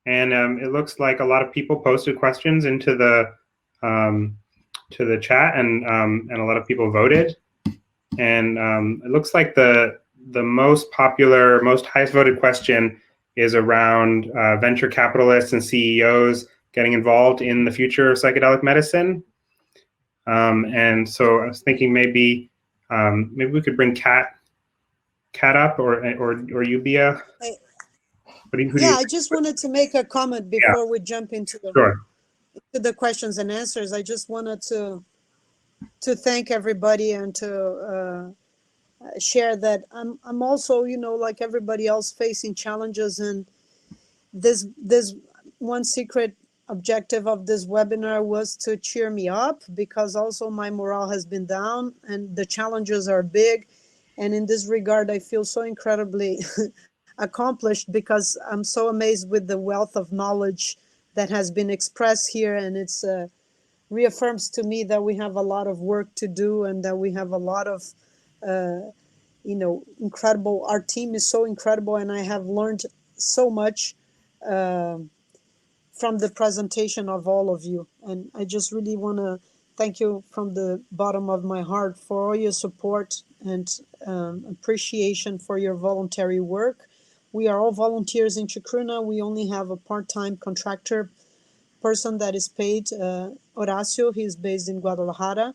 And it looks like a lot of people posted questions into the chat, and a lot of people voted. And it looks like the most popular, most highest voted question is around venture capitalists and CEOs getting involved in the future of psychedelic medicine. And so I was thinking maybe we could bring Kat up, or you, Bia. I just wanted to make a comment before we jump into the questions and answers. I just wanted to thank everybody and to share that I'm also, like everybody else, facing challenges, and this one secret objective of this webinar was to cheer me up, because also my morale has been down and the challenges are big. And in this regard, I feel so incredibly accomplished, because I'm so amazed with the wealth of knowledge that has been expressed here, and it's reaffirms to me that we have a lot of work to do, and that we have a lot of incredible, our team is so incredible, and I have learned so much from the presentation of all of you. And I just really want to thank you from the bottom of my heart for all your support and appreciation for your voluntary work. We are all volunteers in Chacruna. We only have a part-time contractor person that is paid, Horacio. He's based in Guadalajara,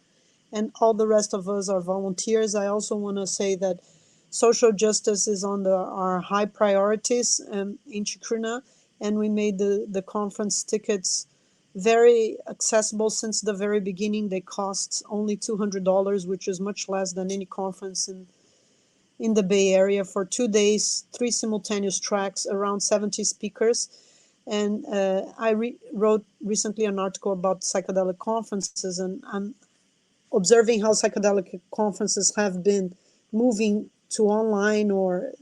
and all the rest of us are volunteers. I also want to say that social justice is on our high priorities in Chacruna, and we made the conference tickets very accessible since the very beginning. They cost only $200, which is much less than any conference in the Bay Area, for 2 days, 3 simultaneous tracks, around 70 speakers. And I wrote recently an article about psychedelic conferences, and I'm observing how psychedelic conferences have been moving to online or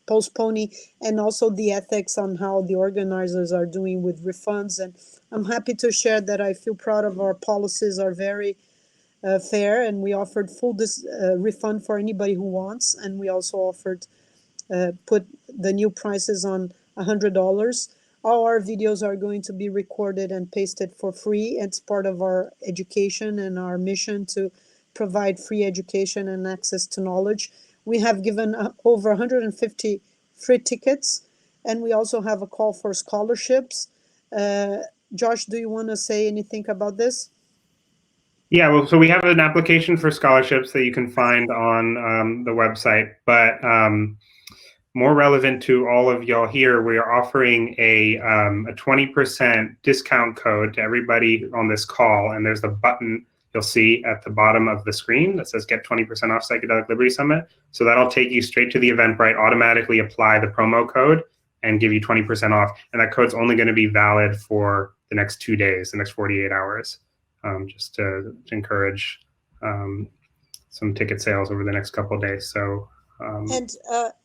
postponing, and also the ethics on how the organizers are doing with refunds. And I'm happy to share that I feel proud of our policies are very fair, and we offered full refund for anybody who wants, and we also offered put the new prices on $100. All our videos are going to be recorded and pasted for free. It's part of our education and our mission to provide free education and access to knowledge. We have given over 150 free tickets, and we also have a call for scholarships. Josh, do you want to say anything about this? Yeah, well, so we have an application for scholarships that you can find on the website, but more relevant to all of y'all here, we are offering a 20% discount code to everybody on this call, and there's the button you'll see at the bottom of the screen that says get 20% off Psychedelic Liberty Summit. So that'll take you straight to the Eventbrite, automatically apply the promo code, and give you 20% off. And that code's only going to be valid for the next 2 days, the next 48 hours, just to encourage some ticket sales over the next couple of days. So. And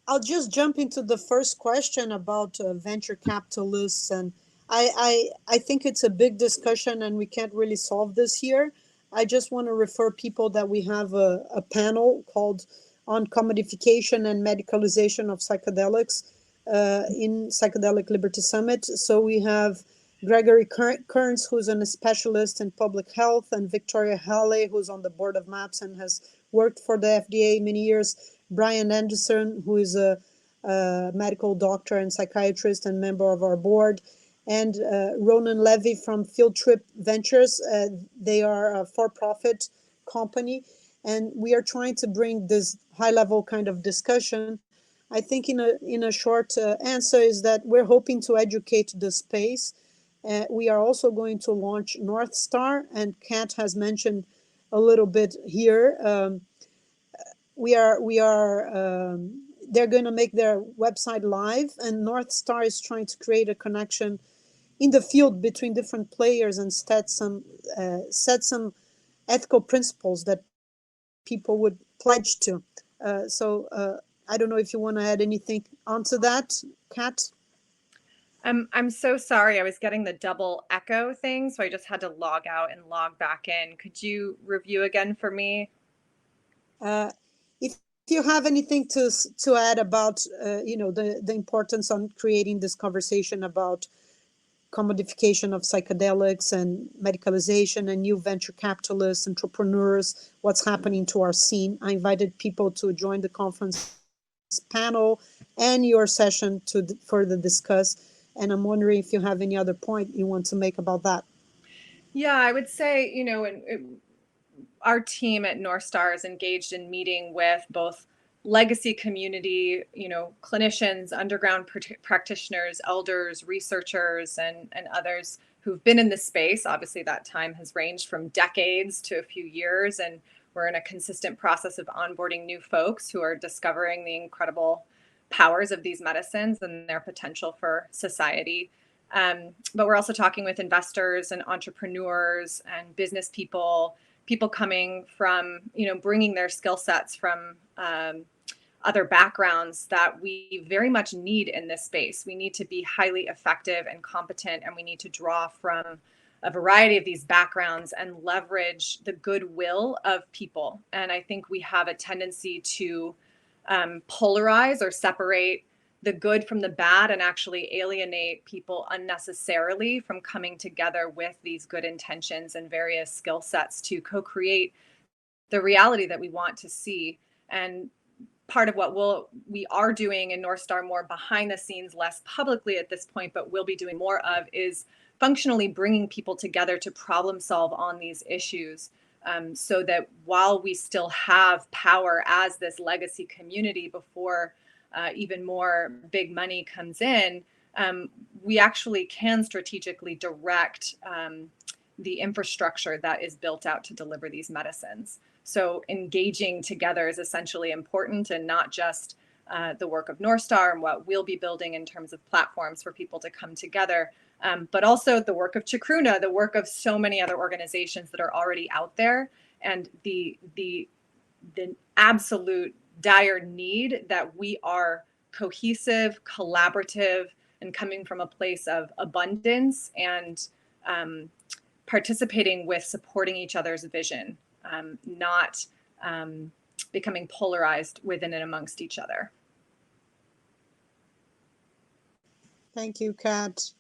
I'll just jump into the first question about venture capitalists. And I think it's a big discussion, and we can't really solve this here. I just want to refer people that we have a panel called on commodification and medicalization of psychedelics in Psychedelic Liberty Summit. So we have Gregory Kearns, who's a specialist in public health, and Victoria Halley, who's on the board of MAPS and has worked for the FDA many years. Brian Anderson, who is a medical doctor and psychiatrist and member of our board, and Ronan Levy from Field Trip Ventures. They are a for-profit company, and we are trying to bring this high-level kind of discussion. I think in a short answer is that we're hoping to educate the space. We are also going to launch North Star, and Kat has mentioned a little bit here. They're going to make their website live, and North Star is trying to create a connection in the field between different players and set some ethical principles that people would pledge to. I don't know if you want to add anything onto that, Kat. I'm so sorry. I was getting the double echo thing, so I just had to log out and log back in. Could you review again for me? If you have anything to add about the importance on creating this conversation about commodification of psychedelics and medicalization and new venture capitalists, entrepreneurs, what's happening to our scene. I invited people to join the conference panel and your session to further discuss. And I'm wondering if you have any other point you want to make about that. Yeah, I would say, our team at North Star is engaged in meeting with both legacy community, clinicians, underground practitioners, elders, researchers, and others who've been in this space. Obviously, that time has ranged from decades to a few years, and we're in a consistent process of onboarding new folks who are discovering the incredible powers of these medicines and their potential for society. But we're also talking with investors and entrepreneurs and business people coming from, bringing their skill sets from other backgrounds that we very much need in this space. We need to be highly effective and competent, and we need to draw from a variety of these backgrounds and leverage the goodwill of people. And I think we have a tendency to polarize or separate the good from the bad and actually alienate people unnecessarily from coming together with these good intentions and various skill sets to co-create the reality that we want to see. And part of what we are doing in North Star more behind the scenes, less publicly at this point, but we'll be doing more of, is functionally bringing people together to problem solve on these issues. So that while we still have power as this legacy community before even more big money comes in, we actually can strategically direct the infrastructure that is built out to deliver these medicines. So engaging together is essentially important, and not just the work of North Star and what we'll be building in terms of platforms for people to come together, but also the work of Chacruna, the work of so many other organizations that are already out there, and the absolute dire need that we are cohesive, collaborative, and coming from a place of abundance and participating with supporting each other's vision, not becoming polarized within and amongst each other. Thank you, Kat.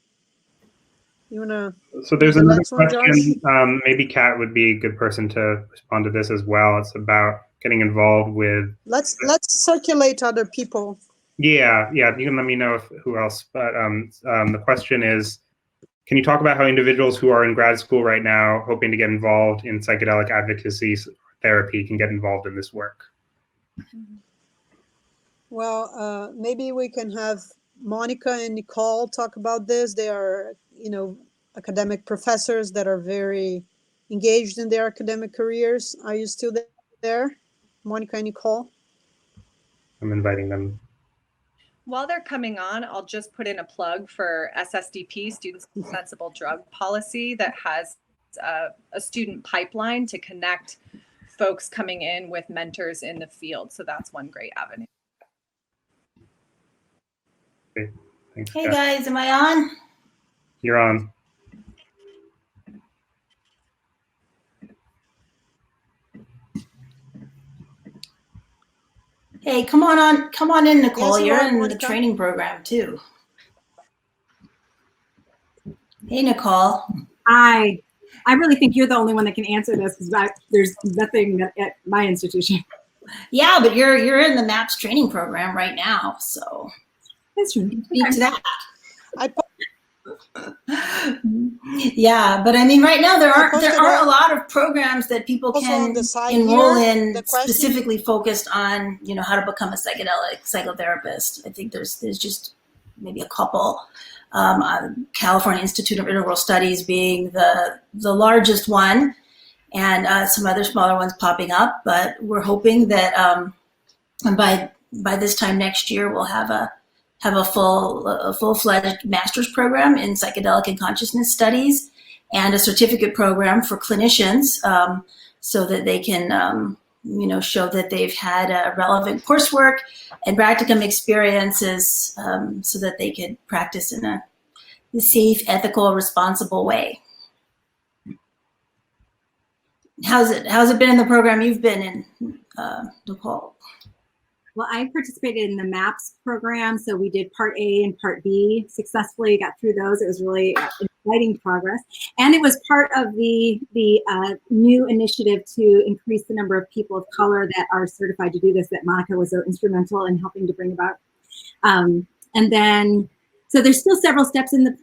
You wanna? So there's another question. Maybe Kat would be a good person to respond to this as well. It's about getting involved with. Let's circulate other people. Yeah. You can let me know who else. But the question is, can you talk about how individuals who are in grad school right now, hoping to get involved in psychedelic advocacy therapy, can get involved in this work? Well, maybe we can have Monica and Nicole talk about this. They are, academic professors that are very engaged in their academic careers. Are you still there, Monica and Nicole? I'm inviting them. While they're coming on, I'll just put in a plug for SSDP, Students Sensible Drug Policy, that has a student pipeline to connect folks coming in with mentors in the field. So that's one great avenue. Okay. Thanks, Hey Kat. guys, am I on? You're on. Hey, come on in, Nicole. Yes, You're in Monica. the training program too. Hey, Nicole. I really think you're the only one that can answer this, because there's nothing at my institution. Yeah, but you're in the MAPS training program right now, so that's true. Speak to that. Yeah, but I mean, right now there aren't a lot of programs that people can enroll in specifically focused on, you know, how to become a psychedelic psychotherapist. I think there's just maybe a couple. California Institute of Integral Studies being the largest one, and some other smaller ones popping up. But we're hoping that by this time next year we'll have a full-fledged master's program in psychedelic and consciousness studies, and a certificate program for clinicians, so that they can, you know, show that they've had relevant coursework and practicum experiences, so that they could practice in a safe, ethical, responsible way. How's it been in the program you've been in, Nicole? Well, I participated in the MAPS program, so we did Part A and Part B successfully, got through those. It was really exciting progress. And it was part of the new initiative to increase the number of people of color that are certified to do this, that Monica was so instrumental in helping to bring about. And then, so there's still several steps in the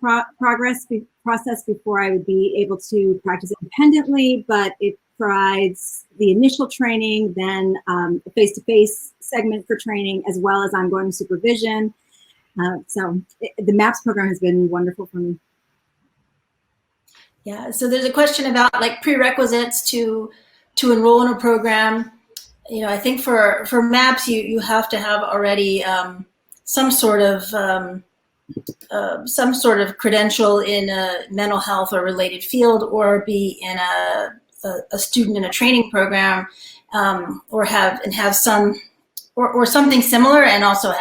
process before I would be able to practice independently, but it provides the initial training, then a face-to-face segment for training, as well as ongoing supervision. So the MAPS program has been wonderful for me. Yeah, so there's a question about like prerequisites to enroll in a program. You know, I think for MAPS, you have to have already some sort of credential in a mental health or related field, or be in a student in a training program, or have some or something similar, and also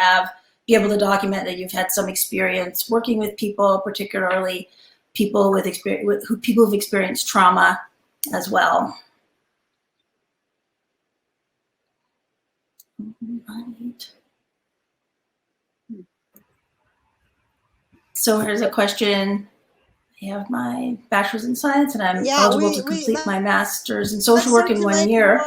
be able to document that you've had some experience working with people, particularly people who've experienced trauma as well. Right. So here's a question. I have my bachelor's in science, and I'm eligible to complete my master's in social work in 1 year.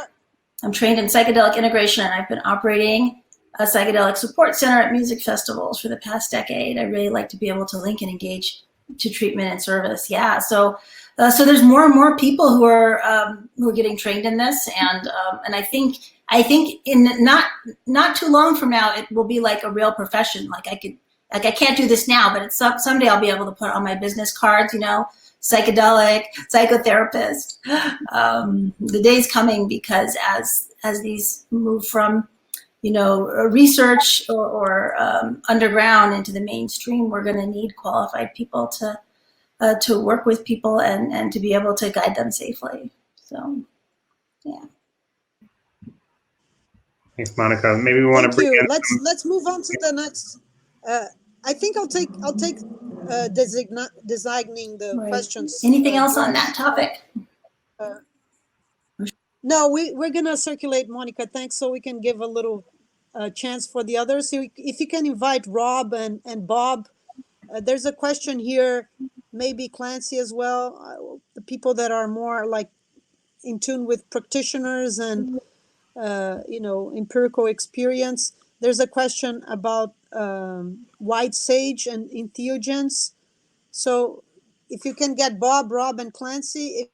I'm trained in psychedelic integration, and I've been operating a psychedelic support center at music festivals for the past decade. I really like to be able to link and engage to treatment and service. Yeah, so there's more and more people who are getting trained in this, and I think in not too long from now it will be like a real profession. I can't do this now, but someday I'll be able to put on my business cards, you know, psychedelic psychotherapist. The day's coming, because as these move from, you know, research or underground into the mainstream, we're going to need qualified people to work with people and to be able to guide them safely. So, yeah. Thanks, Monica. Maybe we want to bring in. Let's move on to the next. I think I'll take designing the questions. Anything else on that topic? No, we're gonna circulate, Monica. Thanks, so we can give a little chance for the others. So if you can invite Rob and Bob. There's a question here, maybe Clancy as well. The people that are more like in tune with practitioners and you know, empirical experience. There's a question about white sage and entheogens. So if you can get Bob, Rob, and Clancy,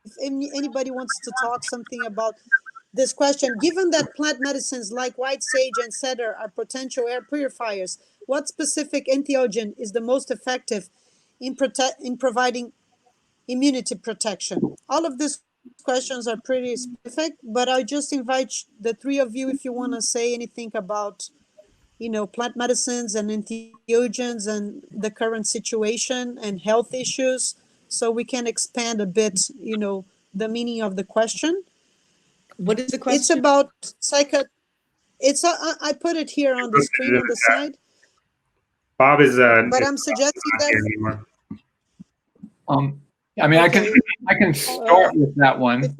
if anybody wants to talk something about this question, given that plant medicines like white sage and cedar are potential air purifiers, what specific entheogen is the most effective in providing immunity protection? All of these questions are pretty specific, but I just invite the three of you if you want to say anything about, you know, plant medicines and entheogens and the current situation and health issues, so we can expand a bit, you know, the meaning of the question. What is the question? It's about I put it here on the screen on the side. Bob is but I'm suggesting that. I mean, okay. I can start with that one.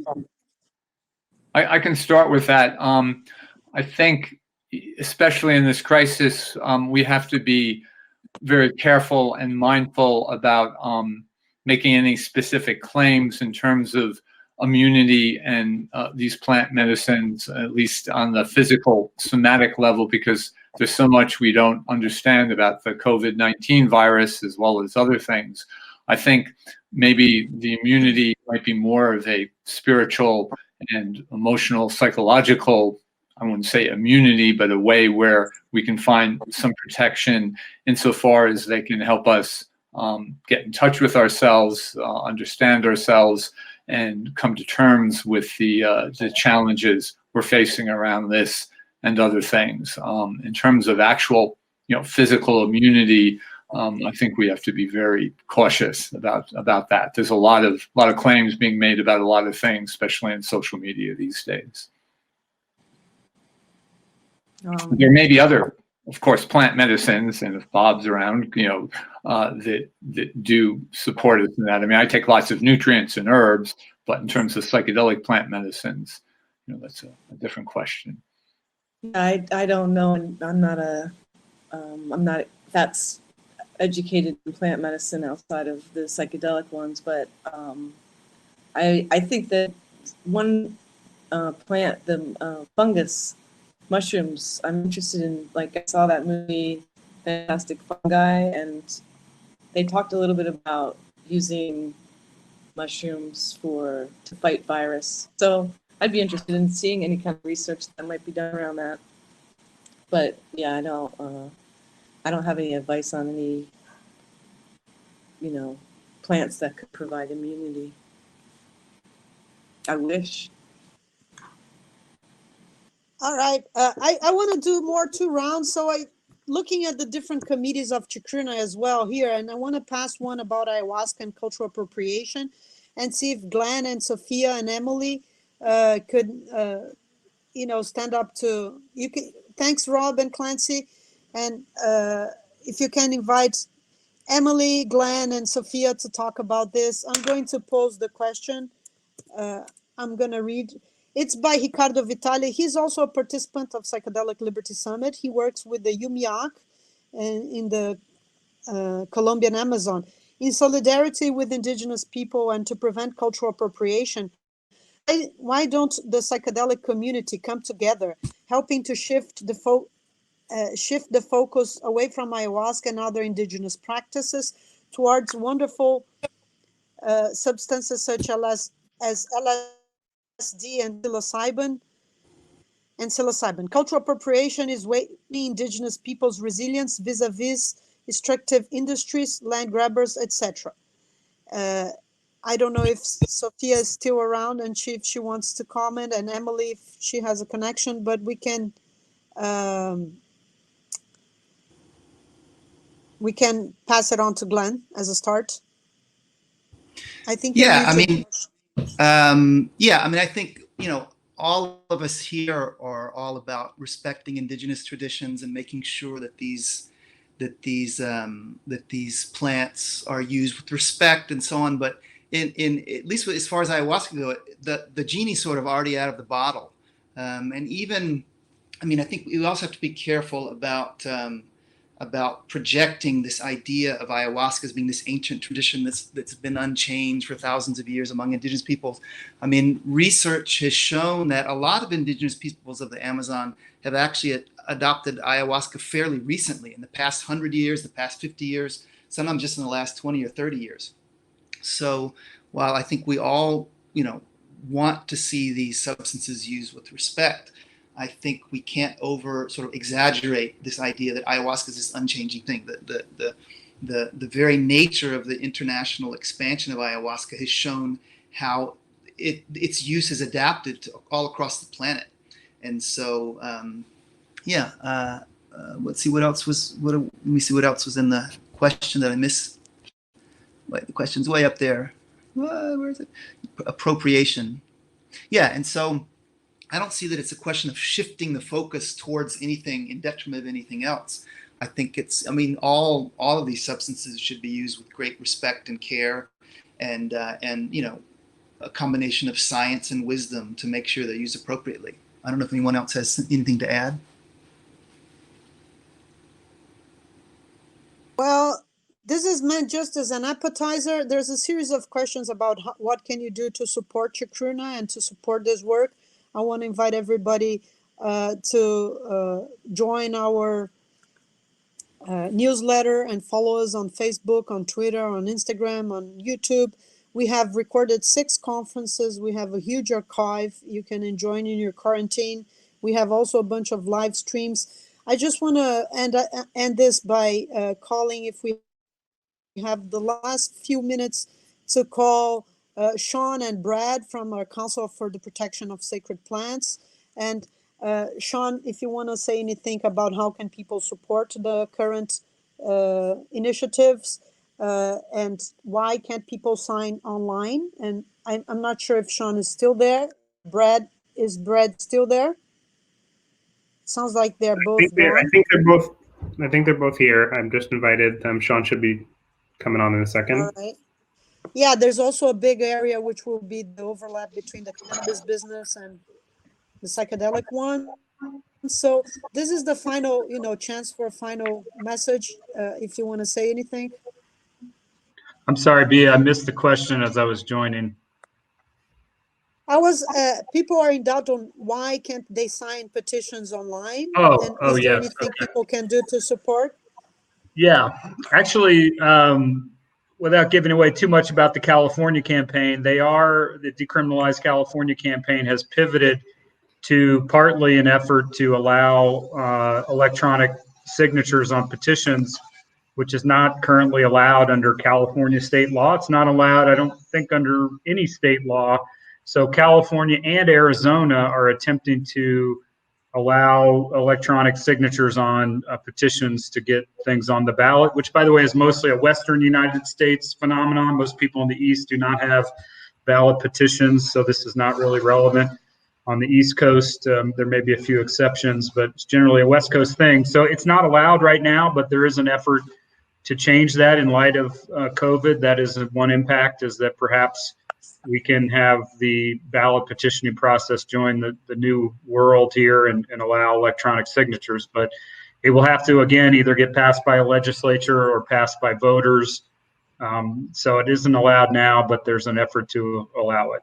I can start with that. I think, especially in this crisis, we have to be very careful and mindful about making any specific claims in terms of immunity and these plant medicines, at least on the physical somatic level, because there's so much we don't understand about the COVID-19 virus as well as other things. I think maybe the immunity might be more of a spiritual and emotional, psychological, I wouldn't say immunity, but a way where we can find some protection insofar as they can help us get in touch with ourselves, understand ourselves, and come to terms with the challenges we're facing around this and other things. In terms of actual, physical immunity, I think we have to be very cautious about that. There's a lot of claims being made about a lot of things, especially in social media these days. There may be other, of course, plant medicines, and if Bob's around, that do support us in that. I mean, I take lots of nutrients and herbs, but in terms of psychedelic plant medicines, that's a different question. I don't know, and I'm not that's educated in plant medicine outside of the psychedelic ones, but I think that one plant, the fungus, mushrooms, I'm interested in. Like, I saw that movie Fantastic Fungi, and they talked a little bit about using mushrooms to fight virus. So I'd be interested in seeing any kind of research that might be done around that. But yeah, I don't have any advice on any, plants that could provide immunity. I wish. All right. I want to do more 2 rounds. So looking at the different committees of Chacruna as well here, and I want to pass one about ayahuasca and cultural appropriation, and see if Glenn and Sophia and Emily could, stand up to you. Thanks, Rob and Clancy, and if you can invite Emily, Glenn, and Sophia to talk about this. I'm going to pose the question. I'm going to read. It's by Ricardo Vitale. He's also a participant of Psychedelic Liberty Summit. He works with the Yumiak in the Colombian Amazon. In solidarity with indigenous people and to prevent cultural appropriation, why don't the psychedelic community come together, helping to shift the focus away from ayahuasca and other indigenous practices towards wonderful substances such as LSD and psilocybin. Cultural appropriation is weakening indigenous people's resilience vis-a-vis extractive industries, land grabbers, etc. I don't know if Sophia is still around and if she wants to comment, and Emily if she has a connection, but we can pass it on to Glenn as a start. I think. I think, all of us here are all about respecting indigenous traditions and making sure that these plants are used with respect and so on. But in at least as far as ayahuasca go, the genie's sort of already out of the bottle. And even, I think we also have to be careful about projecting this idea of ayahuasca as being this ancient tradition that's been unchanged for thousands of years among indigenous peoples. Research has shown that a lot of indigenous peoples of the Amazon have actually adopted ayahuasca fairly recently, in the past 100 years, the past 50 years, sometimes just in the last 20 or 30 years. So while I think we all, want to see these substances used with respect, I think we can't sort of exaggerate this idea that ayahuasca is this unchanging thing. The very nature of the international expansion of ayahuasca has shown how its use is adapted to all across the planet. And so, let's see what else was. Let me see what else was in the question that I missed. Wait, the question's way up there. Where is it? Appropriation. Yeah, and so I don't see that it's a question of shifting the focus towards anything in detriment of anything else. I think it's, all of these substances should be used with great respect and care, and a combination of science and wisdom to make sure they're used appropriately. I don't know if anyone else has anything to add. Well, this is meant just as an appetizer. There's a series of questions about what can you do to support Chacruna and to support this work. I want to invite everybody to join our newsletter and follow us on Facebook, on Twitter, on Instagram, on YouTube. We have recorded 6 conferences. We have a huge archive you can enjoy in your quarantine. We have also a bunch of live streams. I just want to end this by calling, if we have the last few minutes, to call Sean and Brad from our Council for the Protection of Sacred Plants. And Sean, if you want to say anything about how can people support the current initiatives, and why can't people sign online? And I'm not sure if Sean is still there. Brad, is Brad still there? Sounds like they're both gone. I think they're both here. I'm just invited them. Sean should be coming on in a second. All right. Yeah, there's also a big area which will be the overlap between the cannabis business and the psychedelic one. So this is the final, chance for a final message. If you want to say anything. I'm sorry, Bia, I missed the question as I was joining. People are in doubt on why can't they sign petitions online? Oh, is there yes. anything Okay. people can do to support? Yeah, actually, without giving away too much about the California campaign, the Decriminalize California campaign has pivoted to partly an effort to allow electronic signatures on petitions, which is not currently allowed under California state law. It's not allowed, I don't think, under any state law. So California and Arizona are attempting to allow electronic signatures on petitions to get things on the ballot, which, by the way, is mostly a Western United States phenomenon. Most people in the East do not have ballot petitions, so this is not really relevant. On the East Coast, there may be a few exceptions, but it's generally a West Coast thing. So it's not allowed right now, but there is an effort to change that in light of COVID. That is one impact, is that perhaps we can have the ballot petitioning process join the new world here and allow electronic signatures. But it will have to, again, either get passed by a legislature or passed by voters. So it isn't allowed now, but there's an effort to allow it.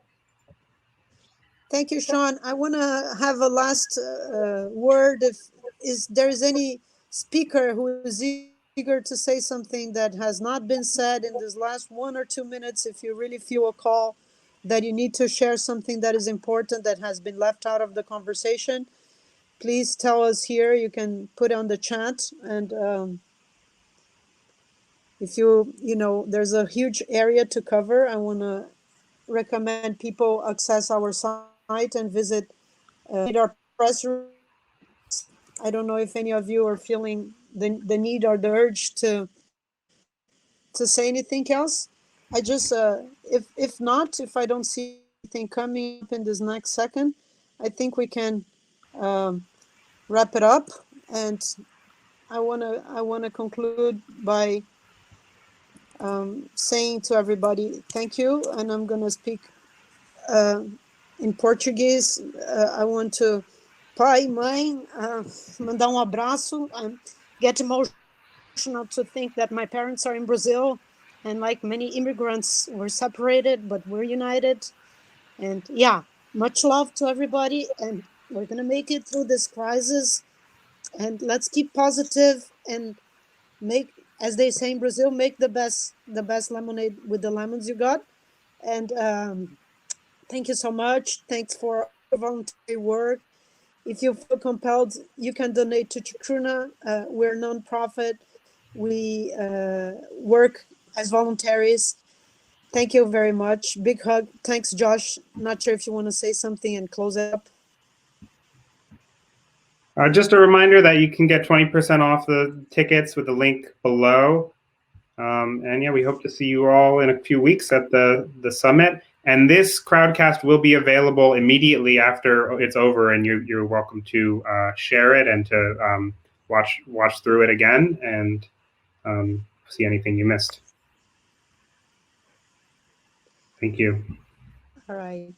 Thank you, Sean. I want to have a last word. If there's any speaker who is eager to say something that has not been said in this last 1 or 2 minutes, if you really feel a call that you need to share something that is important that has been left out of the conversation, please tell us here. You can put it on the chat. And if there's a huge area to cover, I want to recommend people access our site and visit our press room. I don't know if any of you are feeling the need or the urge to say anything else. I just, if I don't see anything coming up in this next second, I think we can wrap it up. And I wanna conclude by saying to everybody, thank you. And I'm gonna speak in Portuguese. I want to, pai, mãe, mandar abraço. Get emotional to think that my parents are in Brazil, and like many immigrants, we're separated, but we're united. And yeah, much love to everybody, and we're gonna make it through this crisis. And let's keep positive and make, as they say in Brazil, make the best lemonade with the lemons you got. And thank you so much. Thanks for voluntary work. If you feel compelled, you can donate to Chacruna. We're a nonprofit. We work as voluntaries. Thank you very much. Big hug. Thanks, Josh. Not sure if you want to say something and close it up. Just a reminder that you can get 20% off the tickets with the link below. And yeah, we hope to see you all in a few weeks at the summit. And this crowdcast will be available immediately after it's over, and you're welcome to share it and to watch through it again and see anything you missed. Thank you. All right.